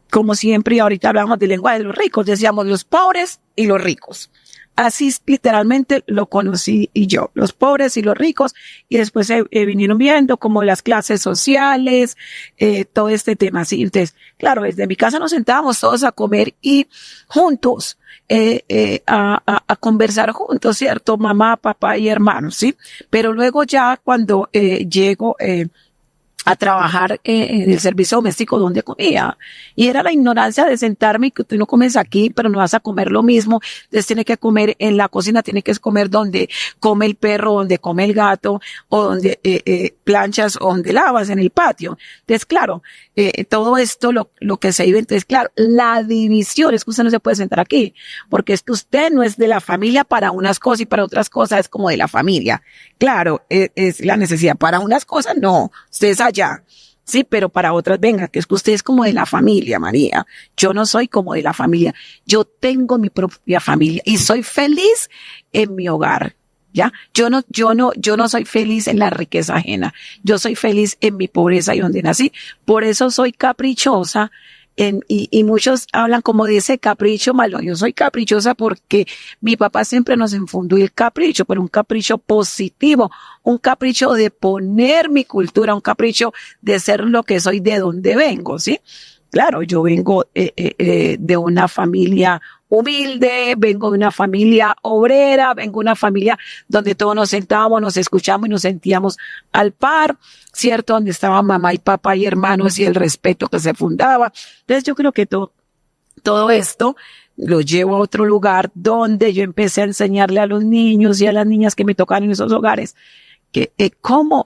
como siempre, y ahorita hablamos del lenguaje de los ricos, decíamos los pobres y los ricos. Así literalmente lo conocí y yo, los pobres y los ricos, y después vinieron viendo como las clases sociales, todo este tema así. Entonces, claro, desde mi casa nos sentábamos todos a comer y juntos, a conversar juntos, ¿cierto? Mamá, papá y hermanos, ¿sí? Pero luego ya cuando llego a trabajar en el servicio doméstico donde comía. Y era la ignorancia de sentarme y que tú no comes aquí, pero no vas a comer lo mismo. Entonces tiene que comer en la cocina, tiene que comer donde come el perro, donde come el gato, o donde planchas, o donde lavas en el patio. Entonces, claro, todo esto lo que se vive. Entonces, claro, la división es que usted no se puede sentar aquí, porque es que usted no es de la familia para unas cosas y para otras cosas es como de la familia. Claro, es la necesidad. Para unas cosas no, usted es allá. Sí, pero para otras, venga, que es que usted es como de la familia, María. Yo no soy como de la familia. Yo tengo mi propia familia y soy feliz en mi hogar. ¿Ya? Yo no soy feliz en la riqueza ajena. Yo soy feliz en mi pobreza y donde nací. Por eso soy caprichosa. Y muchos hablan como de ese capricho malo. Yo soy caprichosa porque mi papá siempre nos infundó el capricho, pero un capricho positivo, un capricho de poner mi cultura, un capricho de ser lo que soy, de donde vengo, ¿sí? Claro, yo vengo de una familia humilde, vengo de una familia obrera, vengo de una familia donde todos nos sentábamos, nos escuchamos y nos sentíamos al par, ¿cierto? Donde estaban mamá y papá y hermanos y el respeto que se fundaba. Entonces yo creo que todo esto lo llevo a otro lugar donde yo empecé a enseñarle a los niños y a las niñas que me tocaban en esos hogares que cómo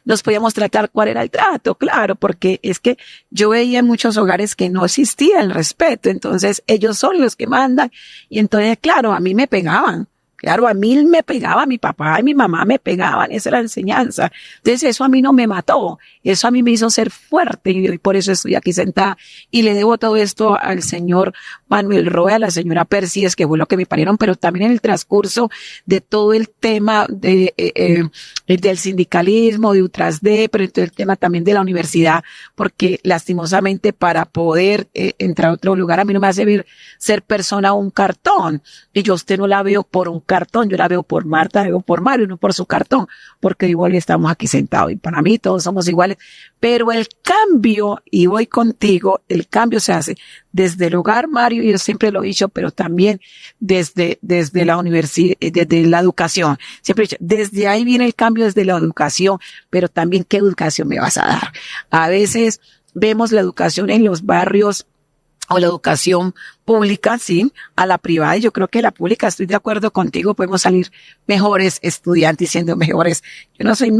nos podíamos tratar, cuál era el trato, claro, porque es que yo veía en muchos hogares que no existía el respeto, entonces ellos son los que mandan, y entonces, claro, a mí me pegaban. Claro, a mí me pegaba, mi papá y mi mamá me pegaban, esa era la enseñanza. Entonces eso a mí no me mató, eso a mí me hizo ser fuerte y por eso estoy aquí sentada. Y le debo todo esto al señor Manuel Roa, a la señora Percies, que fue lo que me parieron, pero también en el transcurso de todo el tema del sindicalismo, de UTRASD, pero todo el tema también de la universidad, porque lastimosamente para poder entrar a otro lugar a mí no me hace ver ser persona un cartón. Y yo a usted no la veo por un cartón, yo la veo por Marta, la veo por Mario, no por su cartón, porque igual estamos aquí sentados y para mí todos somos iguales, pero el cambio, y voy contigo, el cambio se hace desde el hogar, Mario, y yo siempre lo he dicho, pero también desde la universidad, desde la educación, siempre he dicho, desde ahí viene el cambio, desde la educación, pero también qué educación me vas a dar. A veces vemos la educación en los barrios, o la educación pública, sí, a la privada. Y yo creo que la pública, estoy de acuerdo contigo, podemos salir mejores estudiantes siendo mejores. Yo no soy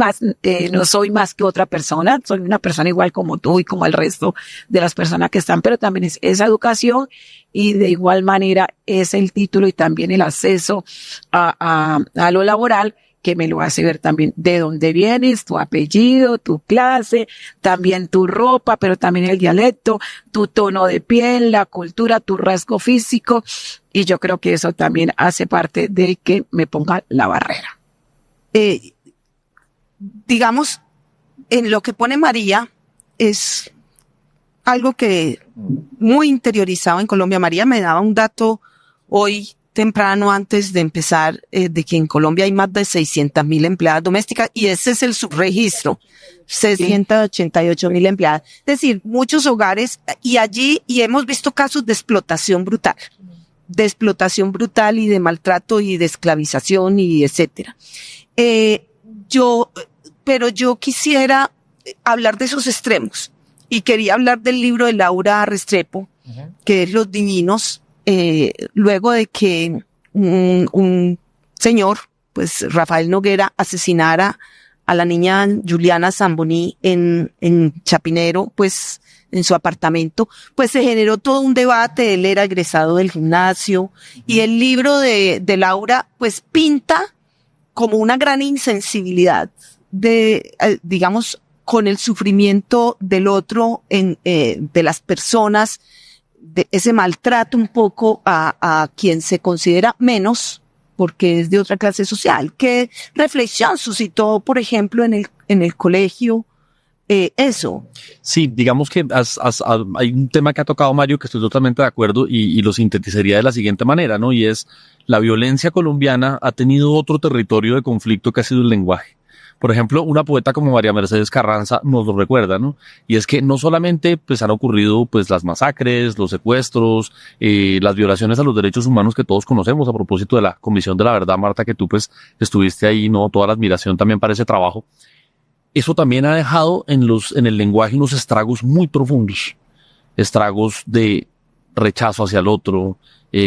más que otra persona, soy una persona igual como tú y como el resto de las personas que están, pero también es esa educación y de igual manera es el título y también el acceso a lo laboral, que me lo hace ver también de dónde vienes, tu apellido, tu clase, también tu ropa, pero también el dialecto, tu tono de piel, la cultura, tu rasgo físico. Y yo creo que eso también hace parte de que me ponga la barrera. Digamos, en lo que pone María es algo que muy interiorizado en Colombia. María me daba un dato hoy temprano antes de empezar, de que en Colombia hay más de 600,000 empleadas domésticas y ese es el subregistro, 688,000 empleadas. Es decir, muchos hogares y hemos visto casos de explotación brutal y de maltrato y de esclavización y etcétera. Pero yo quisiera hablar de esos extremos y quería hablar del libro de Laura Restrepo, que es Los Divinos. Luego de que un señor, pues Rafael Noguera, asesinara a la niña Juliana Zamboní en Chapinero, pues en su apartamento, pues se generó todo un debate. Él era egresado del gimnasio y el libro de Laura pues pinta como una gran insensibilidad digamos, con el sufrimiento del otro, de las personas, de ese maltrato un poco a quien se considera menos porque es de otra clase social. ¿Qué reflexión suscitó, por ejemplo, en el colegio eso? Sí, digamos que hay un tema que ha tocado Mario que estoy totalmente de acuerdo y lo sintetizaría de la siguiente manera, ¿no? Y es, la violencia colombiana ha tenido otro territorio de conflicto que ha sido el lenguaje. Por ejemplo, una poeta como María Mercedes Carranza nos lo recuerda, ¿no? Y es que no solamente pues han ocurrido pues las masacres, los secuestros, las violaciones a los derechos humanos que todos conocemos a propósito de la Comisión de la Verdad, Marta, que tú pues estuviste ahí, ¿no? Toda la admiración también para ese trabajo. eso también ha dejado en el lenguaje unos estragos muy profundos, estragos de rechazo hacia el otro.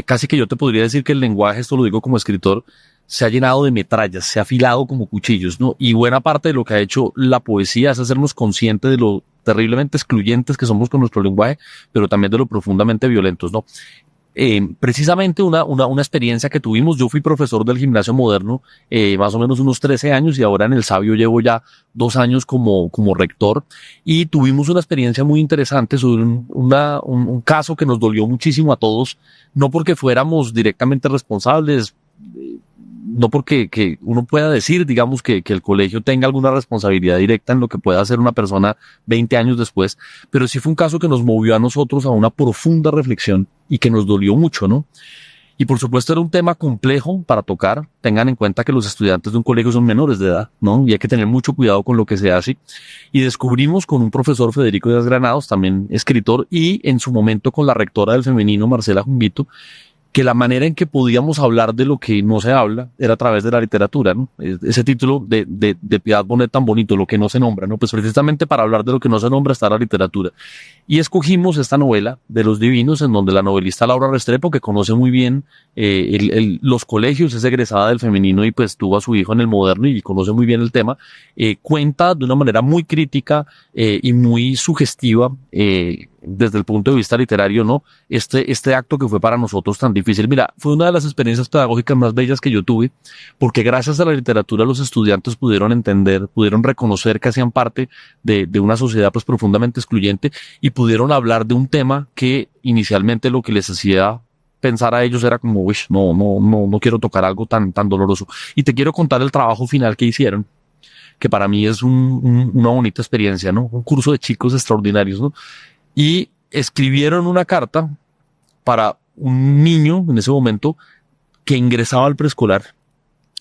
Casi que yo te podría decir que el lenguaje, esto lo digo como escritor, se ha llenado de metrallas, se ha afilado como cuchillos, ¿no? Y buena parte de lo que ha hecho la poesía es hacernos conscientes de lo terriblemente excluyentes que somos con nuestro lenguaje, pero también de lo profundamente violentos, ¿no? Precisamente una experiencia que tuvimos, yo fui profesor del Gimnasio Moderno, más o menos unos 13 años, y ahora en el Sabio llevo ya 2 años como rector, y tuvimos una experiencia muy interesante sobre un caso que nos dolió muchísimo a todos, no porque fuéramos directamente responsables, no porque que uno pueda decir, digamos, que el colegio tenga alguna responsabilidad directa en lo que pueda hacer una persona 20 años después, pero sí fue un caso que nos movió a nosotros a una profunda reflexión y que nos dolió mucho, ¿no? Y por supuesto era un tema complejo para tocar. Tengan en cuenta que los estudiantes de un colegio son menores de edad, ¿no? Y hay que tener mucho cuidado con lo que se hace. Y descubrimos con un profesor, Federico Díaz Granados, también escritor, y en su momento con la rectora del femenino, Marcela Jumbito, que la manera en que podíamos hablar de lo que no se habla era a través de la literatura, ¿no? Ese título de Piedad Bonet tan bonito, lo que no se nombra, ¿no? Pues precisamente para hablar de lo que no se nombra está la literatura. Y escogimos esta novela de Los Divinos, en donde la novelista Laura Restrepo, que conoce muy bien los colegios, es egresada del femenino y pues tuvo a su hijo en el Moderno y conoce muy bien el tema, cuenta de una manera muy crítica y muy sugestiva, desde el punto de vista literario, ¿no? Este acto que fue para nosotros tan difícil. Mira, fue una de las experiencias pedagógicas más bellas que yo tuve, porque gracias a la literatura los estudiantes pudieron entender, pudieron reconocer que hacían parte de una sociedad pues profundamente excluyente y pudieron hablar de un tema que inicialmente lo que les hacía pensar a ellos era como, uy, no quiero tocar algo tan doloroso. Y te quiero contar el trabajo final que hicieron, que para mí es una bonita experiencia, ¿no? Un curso de chicos extraordinarios, ¿no? Y escribieron una carta para un niño en ese momento que ingresaba al preescolar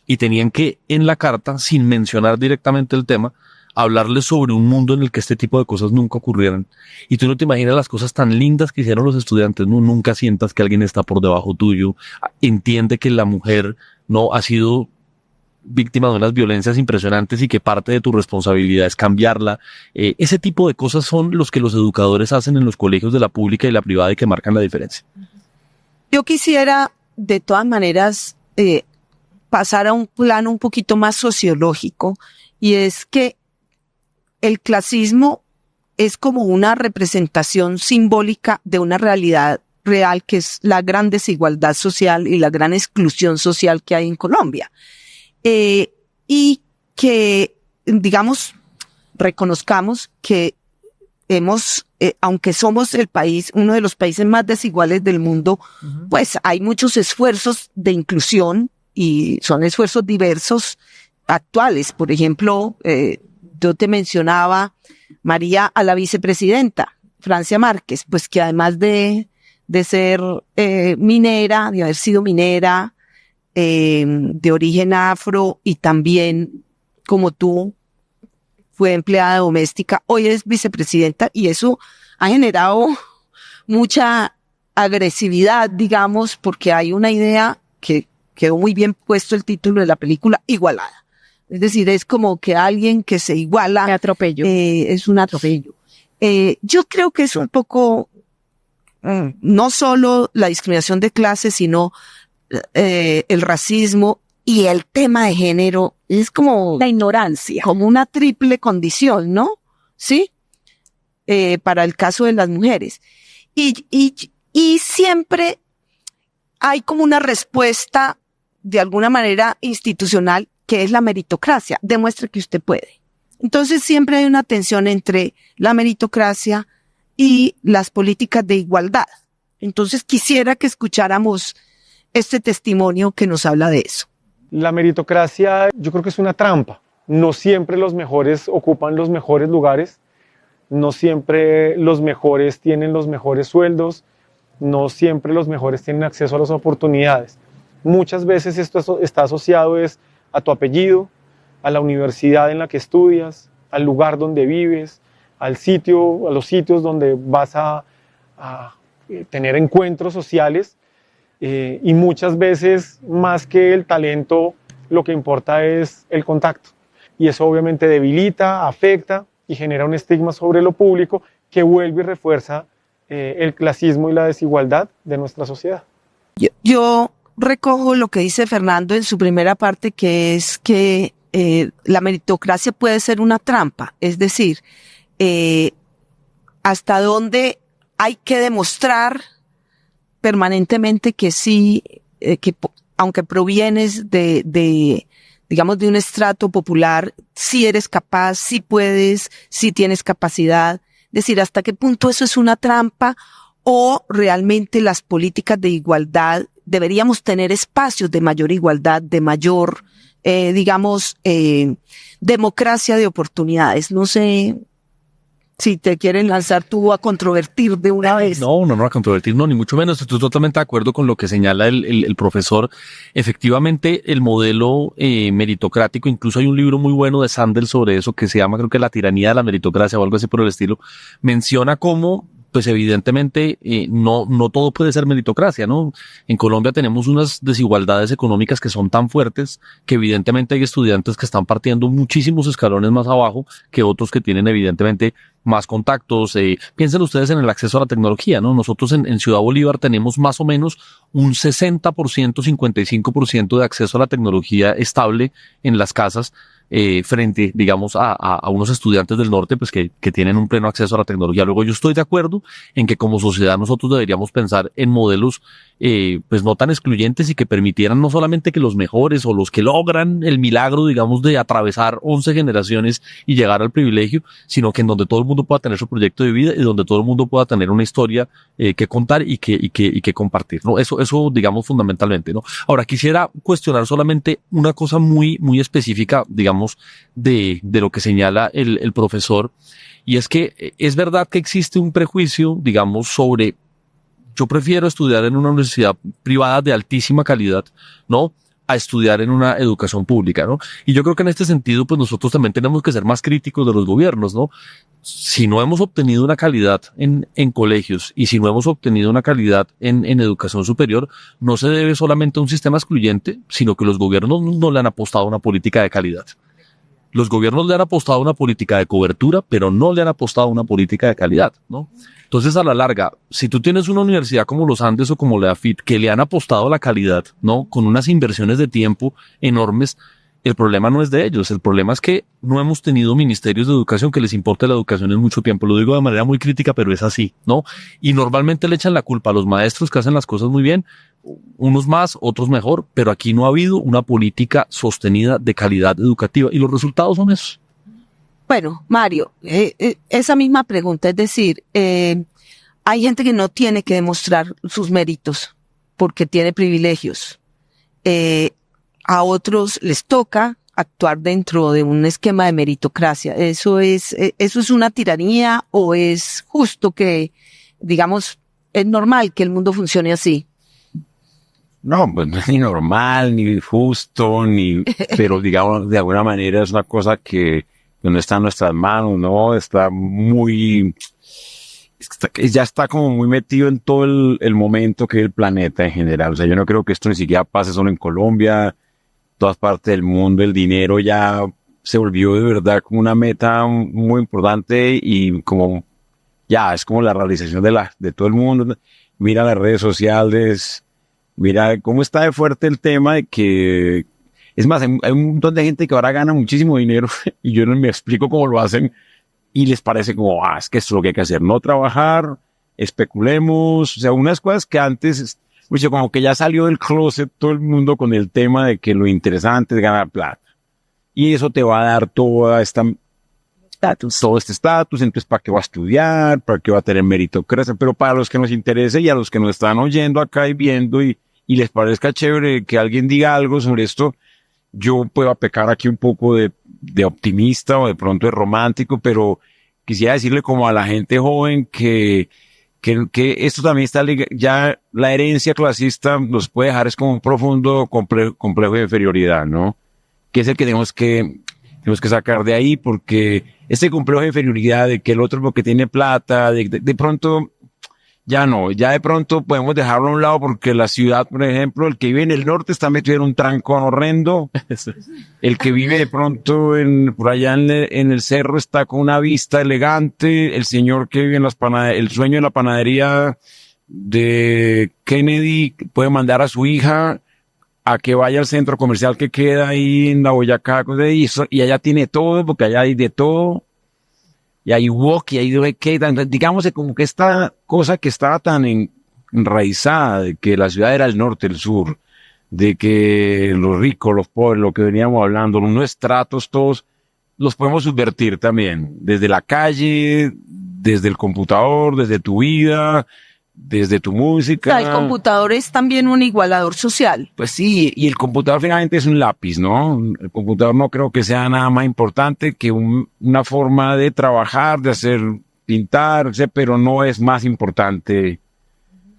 y tenían que en la carta, sin mencionar directamente el tema, hablarles sobre un mundo en el que este tipo de cosas nunca ocurrieran. Y tú no te imaginas las cosas tan lindas que hicieron los estudiantes, ¿no? Nunca sientas que alguien está por debajo tuyo, entiende que la mujer no ha sido víctima de unas violencias impresionantes y que parte de tu responsabilidad es cambiarla. Ese tipo de cosas son los que los educadores hacen en los colegios de la pública y la privada y que marcan la diferencia. Yo quisiera, de todas maneras, pasar a un plano un poquito más sociológico, y es que el clasismo es como una representación simbólica de una realidad real, que es la gran desigualdad social y la gran exclusión social que hay en Colombia. Y que, digamos, reconozcamos que aunque somos el país, uno de los países más desiguales del mundo, pues hay muchos esfuerzos de inclusión y son esfuerzos diversos actuales. Por ejemplo, yo te mencionaba, María, a la vicepresidenta, Francia Márquez, pues que además de ser minera, de haber sido minera, de origen afro y también, como tú, fue empleada doméstica, hoy es vicepresidenta, y eso ha generado mucha agresividad, digamos, porque hay una idea que quedó muy bien puesto el título de la película, igualada. Es decir, es como que alguien que se iguala. Me atropello. Es un atropello. Yo creo que es un poco, no solo la discriminación de clase, sino el racismo y el tema de género. Es como la ignorancia, como una triple condición, ¿no? ¿Sí? Para el caso de las mujeres. Y siempre hay como una respuesta, de alguna manera institucional, que es la meritocracia. Demuestre que usted puede. Entonces siempre hay una tensión entre la meritocracia y las políticas de igualdad. Entonces quisiera que escucháramos este testimonio que nos habla de eso. La meritocracia, yo creo que es una trampa. No siempre los mejores ocupan los mejores lugares, no siempre los mejores tienen los mejores sueldos, no siempre los mejores tienen acceso a las oportunidades. Muchas veces esto está asociado a tu apellido, a la universidad en la que estudias, al lugar donde vives, a los sitios donde vas a tener encuentros sociales, y muchas veces, más que el talento, lo que importa es el contacto. y eso obviamente debilita, afecta y genera un estigma sobre lo público que vuelve y refuerza el clasismo y la desigualdad de nuestra sociedad. Yo recojo lo que dice Fernando en su primera parte, que es que la meritocracia puede ser una trampa, es decir, hasta dónde hay que demostrar permanentemente que sí, que aunque provienes digamos, de un estrato popular, sí eres capaz, sí puedes, sí tienes capacidad. Es decir, hasta qué punto eso es una trampa o realmente las políticas de igualdad, deberíamos tener espacios de mayor igualdad, de mayor, digamos, democracia de oportunidades. No sé si te quieren lanzar tú a controvertir de una vez. No, a controvertir, no, ni mucho menos. Estoy totalmente de acuerdo con lo que señala el profesor. Efectivamente, el modelo meritocrático, incluso hay un libro muy bueno de Sandel sobre eso que se llama, creo que La tiranía de la meritocracia o algo así por el estilo, menciona cómo pues evidentemente no todo puede ser meritocracia, ¿no? En Colombia tenemos unas desigualdades económicas que son tan fuertes que evidentemente hay estudiantes que están partiendo muchísimos escalones más abajo que otros que tienen evidentemente más contactos. Piensen ustedes en el acceso a la tecnología, ¿no? Nosotros en Ciudad Bolívar tenemos más o menos un 60%, 55% de acceso a la tecnología estable en las casas, frente, digamos, a unos estudiantes del norte, pues que tienen un pleno acceso a la tecnología. Luego yo estoy de acuerdo en que como sociedad nosotros deberíamos pensar en modelos, pues no tan excluyentes y que permitieran no solamente que los mejores o los que logran el milagro, digamos, de atravesar 11 generaciones y llegar al privilegio, sino que en donde todo el mundo pueda tener su proyecto de vida y donde todo el mundo pueda tener una historia que contar y que compartir, ¿no? Eso, digamos, fundamentalmente, ¿no? Ahora, quisiera cuestionar solamente una cosa muy, muy específica, digamos, de lo que señala el profesor, y es que es verdad que existe un prejuicio, digamos, sobre yo prefiero estudiar en una universidad privada de altísima calidad, ¿no?, a estudiar en una educación pública, ¿no? Y yo creo que en este sentido, pues nosotros también tenemos que ser más críticos de los gobiernos, ¿no? Si no hemos obtenido una calidad en colegios y si no hemos obtenido una calidad en educación superior, no se debe solamente a un sistema excluyente, sino que los gobiernos no le han apostado a una política de calidad. Los gobiernos le han apostado a una política de cobertura, pero no le han apostado a una política de calidad, ¿no? Entonces, a la larga, si tú tienes una universidad como los Andes o como la AFIT, que le han apostado a la calidad, ¿no?, con unas inversiones de tiempo enormes, el problema no es de ellos. El problema es que no hemos tenido ministerios de educación que les importe la educación en mucho tiempo. Lo digo de manera muy crítica, pero es así, ¿no? Y normalmente le echan la culpa a los maestros que hacen las cosas muy bien, unos más, otros mejor, pero aquí no ha habido una política sostenida de calidad educativa y los resultados son esos. Bueno, Mario, esa misma pregunta, es decir, hay gente que no tiene que demostrar sus méritos porque tiene privilegios. A otros les toca actuar dentro de un esquema de meritocracia. ¿Eso es una tiranía o es justo que, digamos, es normal que el mundo funcione así? No, pues no es ni normal, ni justo, pero digamos, de alguna manera es una cosa que no está en nuestras manos, ¿no? Ya está como muy metido en todo el momento que es el planeta en general. O sea, yo no creo que esto ni siquiera pase solo en Colombia, todas partes del mundo. El dinero ya se volvió de verdad como una meta muy importante y como, ya, es como la realización de todo el mundo. Mira las redes sociales, mira cómo está de fuerte el tema de que, es más, hay un montón de gente que ahora gana muchísimo dinero y yo no me explico cómo lo hacen y les parece como, es que esto es lo que hay que hacer, no trabajar, especulemos, o sea, unas cosas que antes, como que ya salió del closet todo el mundo con el tema de que lo interesante es ganar plata. Y eso te va a dar todo este estatus, entonces ¿para qué va a estudiar? ¿Para qué va a tener meritocracia? Pero para los que nos interese y a los que nos están oyendo acá y viendo y les parezca chévere que alguien diga algo sobre esto, yo puedo pecar aquí un poco de optimista o de pronto de romántico, pero quisiera decirle como a la gente joven que esto también está ya la herencia clasista nos puede dejar es como un profundo complejo de inferioridad, ¿no? Que es el que tenemos que sacar de ahí, porque este complejo de inferioridad de que el otro porque tiene plata, de pronto ya no, ya de pronto podemos dejarlo a un lado porque la ciudad, por ejemplo, el que vive en el norte está metido en un trancón horrendo. El que vive de pronto por allá en el cerro está con una vista elegante. El señor que vive en el sueño de la panadería de Kennedy puede mandar a su hija a que vaya al centro comercial que queda ahí en la Boyacá, y allá tiene todo, porque allá hay de todo. Y hay wok, y hay digamos que como que esta cosa que estaba tan enraizada, de que la ciudad era el norte, el sur, de que los ricos, los pobres, lo que veníamos hablando, los no estratos, todos los podemos subvertir también, desde la calle, desde el computador, desde tu vida, desde tu música. O sea, el computador es también un igualador social. Pues sí, y el computador finalmente es un lápiz, ¿no? El computador no creo que sea nada más importante que una forma de trabajar, de hacer, pintar, pero no es más importante.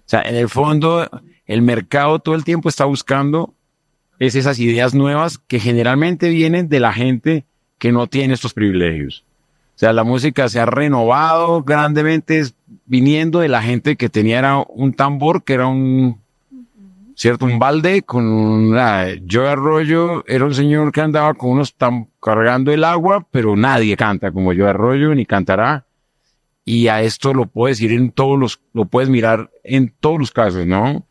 O sea, en el fondo, el mercado todo el tiempo está buscando esas ideas nuevas que generalmente vienen de la gente que no tiene estos privilegios. O sea, la música se ha renovado grandemente viniendo de la gente que tenía un tambor, que era un balde con Joe Arroyo era un señor que andaba con cargando el agua, pero nadie canta como Joe Arroyo, ni cantará. Y a esto lo puedes decir lo puedes mirar en todos los casos, ¿no?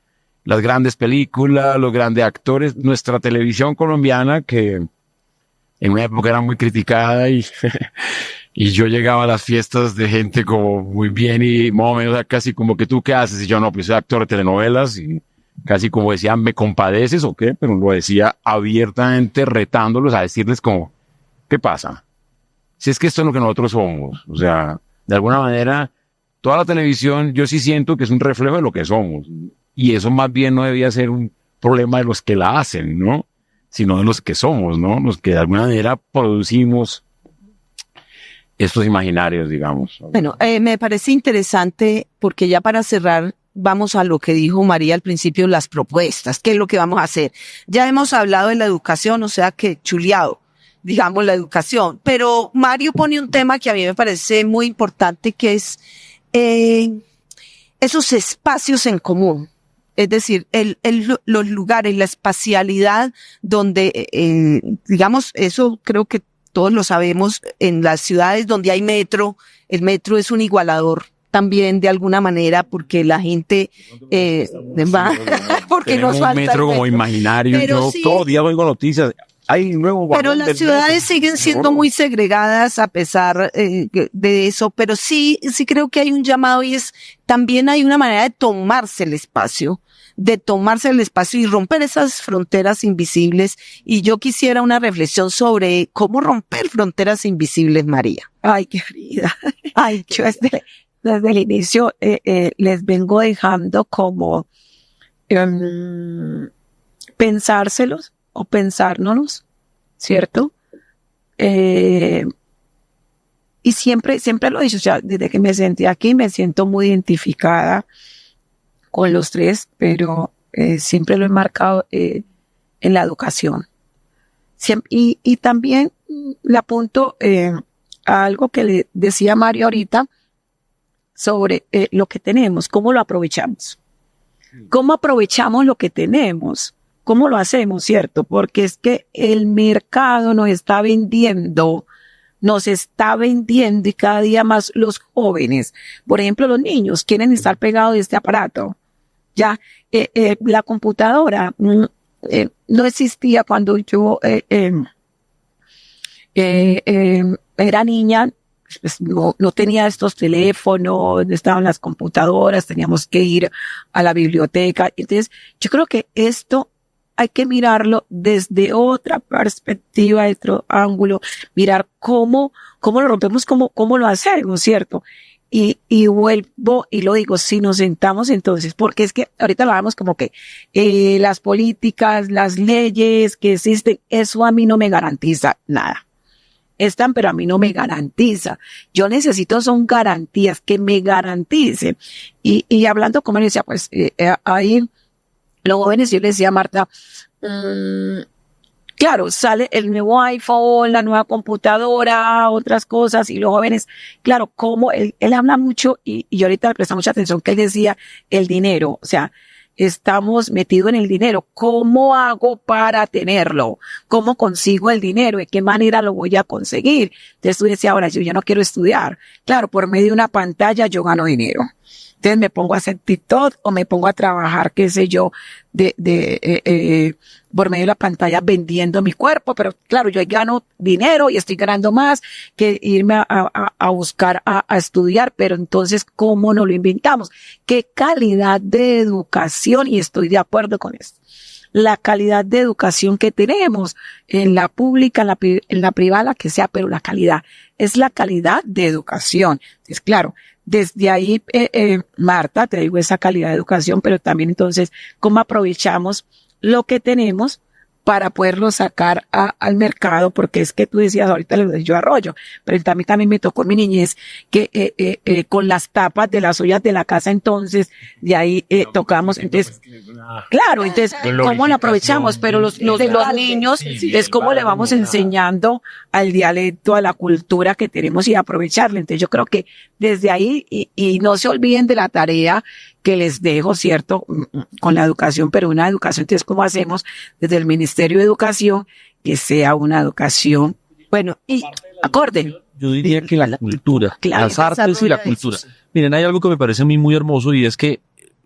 Las grandes películas, los grandes actores, nuestra televisión colombiana, que en una época era muy criticada y yo llegaba a las fiestas de gente como muy bien y más o menos casi como que tú qué haces, y yo no, pues soy actor de telenovelas, y casi como decían, ¿me compadeces o qué? Pero lo decía abiertamente retándolos a decirles como, ¿qué pasa? Si es que esto es lo que nosotros somos, o sea, de alguna manera, toda la televisión yo sí siento que es un reflejo de lo que somos, y eso más bien no debía ser un problema de los que la hacen, ¿no? Sino de los que somos, ¿no? Los que de alguna manera producimos estos imaginarios, digamos. Bueno, me parece interesante porque ya para cerrar vamos a lo que dijo María al principio, las propuestas, qué es lo que vamos a hacer. Ya hemos hablado de la educación, o sea que chuleado, digamos, la educación, pero Mario pone un tema que a mí me parece muy importante, que es esos espacios en común. Es decir, los lugares, la espacialidad donde, digamos, eso creo que todos lo sabemos, en las ciudades donde hay metro, el metro es un igualador también de alguna manera, porque la gente va, porque nos falta un metro como imaginario. Pero yo sí, todo día oigo noticias. Hay nuevo pero las ciudades siguen siendo muy segregadas a pesar de eso, pero sí creo que hay un llamado, y es también hay una manera de tomarse el espacio y romper esas fronteras invisibles. Y yo quisiera una reflexión sobre cómo romper fronteras invisibles, María. Ay, querida. Ay, yo desde el inicio les vengo dejando como pensárselos o pensárnoslos, ¿cierto? Y siempre lo he dicho, o sea, desde que me senté aquí me siento muy identificada con los tres, pero siempre lo he marcado en la educación. Y también le apunto a algo que le decía Mario ahorita sobre lo que tenemos, cómo lo aprovechamos. ¿Cómo aprovechamos lo que tenemos? ¿Cómo lo hacemos, cierto? Porque es que el mercado nos está vendiendo y cada día más los jóvenes, por ejemplo, los niños quieren estar pegados de este aparato. Ya, la computadora no existía cuando yo era niña. Pues no tenía estos teléfonos, no estaban las computadoras, teníamos que ir a la biblioteca. Entonces, yo creo que esto hay que mirarlo desde otra perspectiva, de otro ángulo, mirar cómo lo rompemos, cómo lo hacemos, ¿cierto? Y vuelvo y lo digo, si nos sentamos entonces, porque es que ahorita lo hablamos como que las políticas, las leyes que existen, eso a mí no me garantiza nada. Están, pero a mí no me garantiza. Yo necesito son garantías que me garanticen. Y hablando como él decía, pues ahí los jóvenes, yo le decía a Marta, claro, sale el nuevo iPhone, la nueva computadora, otras cosas, y los jóvenes, claro, como él habla mucho, y ahorita le presta mucha atención que él decía, el dinero, o sea, estamos metidos en el dinero. ¿Cómo hago para tenerlo? ¿Cómo consigo el dinero? ¿De qué manera lo voy a conseguir? Entonces tú decías, ahora yo ya no quiero estudiar. Claro, por medio de una pantalla yo gano dinero. Entonces me pongo a hacer TikTok o me pongo a trabajar, qué sé yo, por medio de la pantalla vendiendo mi cuerpo, pero claro, yo gano dinero y estoy ganando más que irme a buscar a estudiar, pero entonces, ¿cómo nos lo inventamos? ¿Qué calidad de educación? Y estoy de acuerdo con esto. La calidad de educación que tenemos en la pública, en la privada, la que sea, pero la calidad es la calidad de educación. Entonces, claro, desde ahí, Marta, te digo esa calidad de educación, pero también entonces, ¿cómo aprovechamos lo que tenemos para poderlo sacar al mercado? Porque es que tú decías ahorita lo de Yo Arroyo, pero también me tocó en mi niñez que con las tapas de las ollas de la casa, entonces de ahí tocamos, entonces claro, entonces cómo lo aprovechamos, pero los niños es como le vamos enseñando al dialecto, a la cultura que tenemos y aprovecharle. Entonces yo creo que desde ahí y no se olviden de la tarea que les dejo, ¿cierto? Con la educación, pero una educación, entonces, ¿cómo hacemos desde el Ministerio de Educación que sea una educación, bueno, y acorde? Yo diría que la cultura, Claro, las artes y la cultura. Miren, hay algo que me parece a mí muy hermoso y es que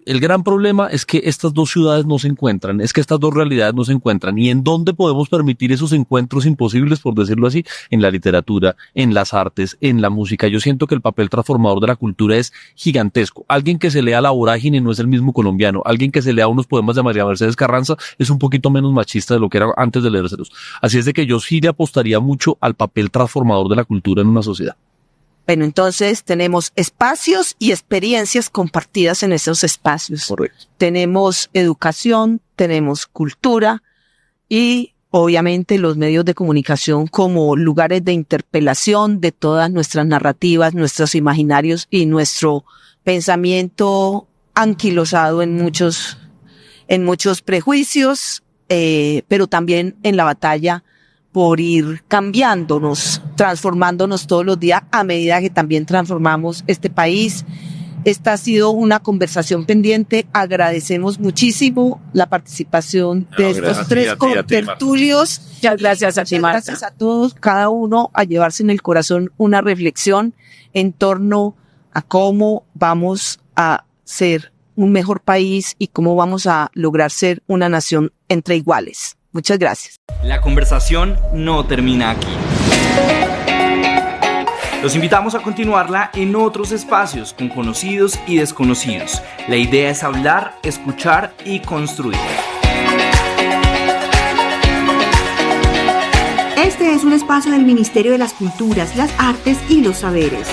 el gran problema es que estas dos ciudades no se encuentran, es que estas dos realidades no se encuentran. ¿Y en dónde podemos permitir esos encuentros imposibles, por decirlo así? En la literatura, en las artes, en la música. Yo siento que el papel transformador de la cultura es gigantesco. Alguien que se lea La Vorágine no es el mismo colombiano. Alguien que se lea unos poemas de María Mercedes Carranza es un poquito menos machista de lo que era antes de leérselos. Así es de que yo sí le apostaría mucho al papel transformador de la cultura en una sociedad. Bueno, entonces tenemos espacios y experiencias compartidas en esos espacios. Correcto. Tenemos educación, tenemos cultura y obviamente los medios de comunicación como lugares de interpelación de todas nuestras narrativas, nuestros imaginarios y nuestro pensamiento anquilosado en muchos prejuicios, pero también en la batalla por ir cambiándonos, transformándonos todos los días a medida que también transformamos este país. Esta ha sido una conversación pendiente. Agradecemos muchísimo la participación de estos tres contertulios. Muchas gracias a ti, Marta. Gracias a todos, cada uno a llevarse en el corazón una reflexión en torno a cómo vamos a ser un mejor país y cómo vamos a lograr ser una nación entre iguales. Muchas gracias. La conversación no termina aquí. Los invitamos a continuarla en otros espacios con conocidos y desconocidos. La idea es hablar, escuchar y construir. Este es un espacio del Ministerio de las Culturas, las Artes y los Saberes.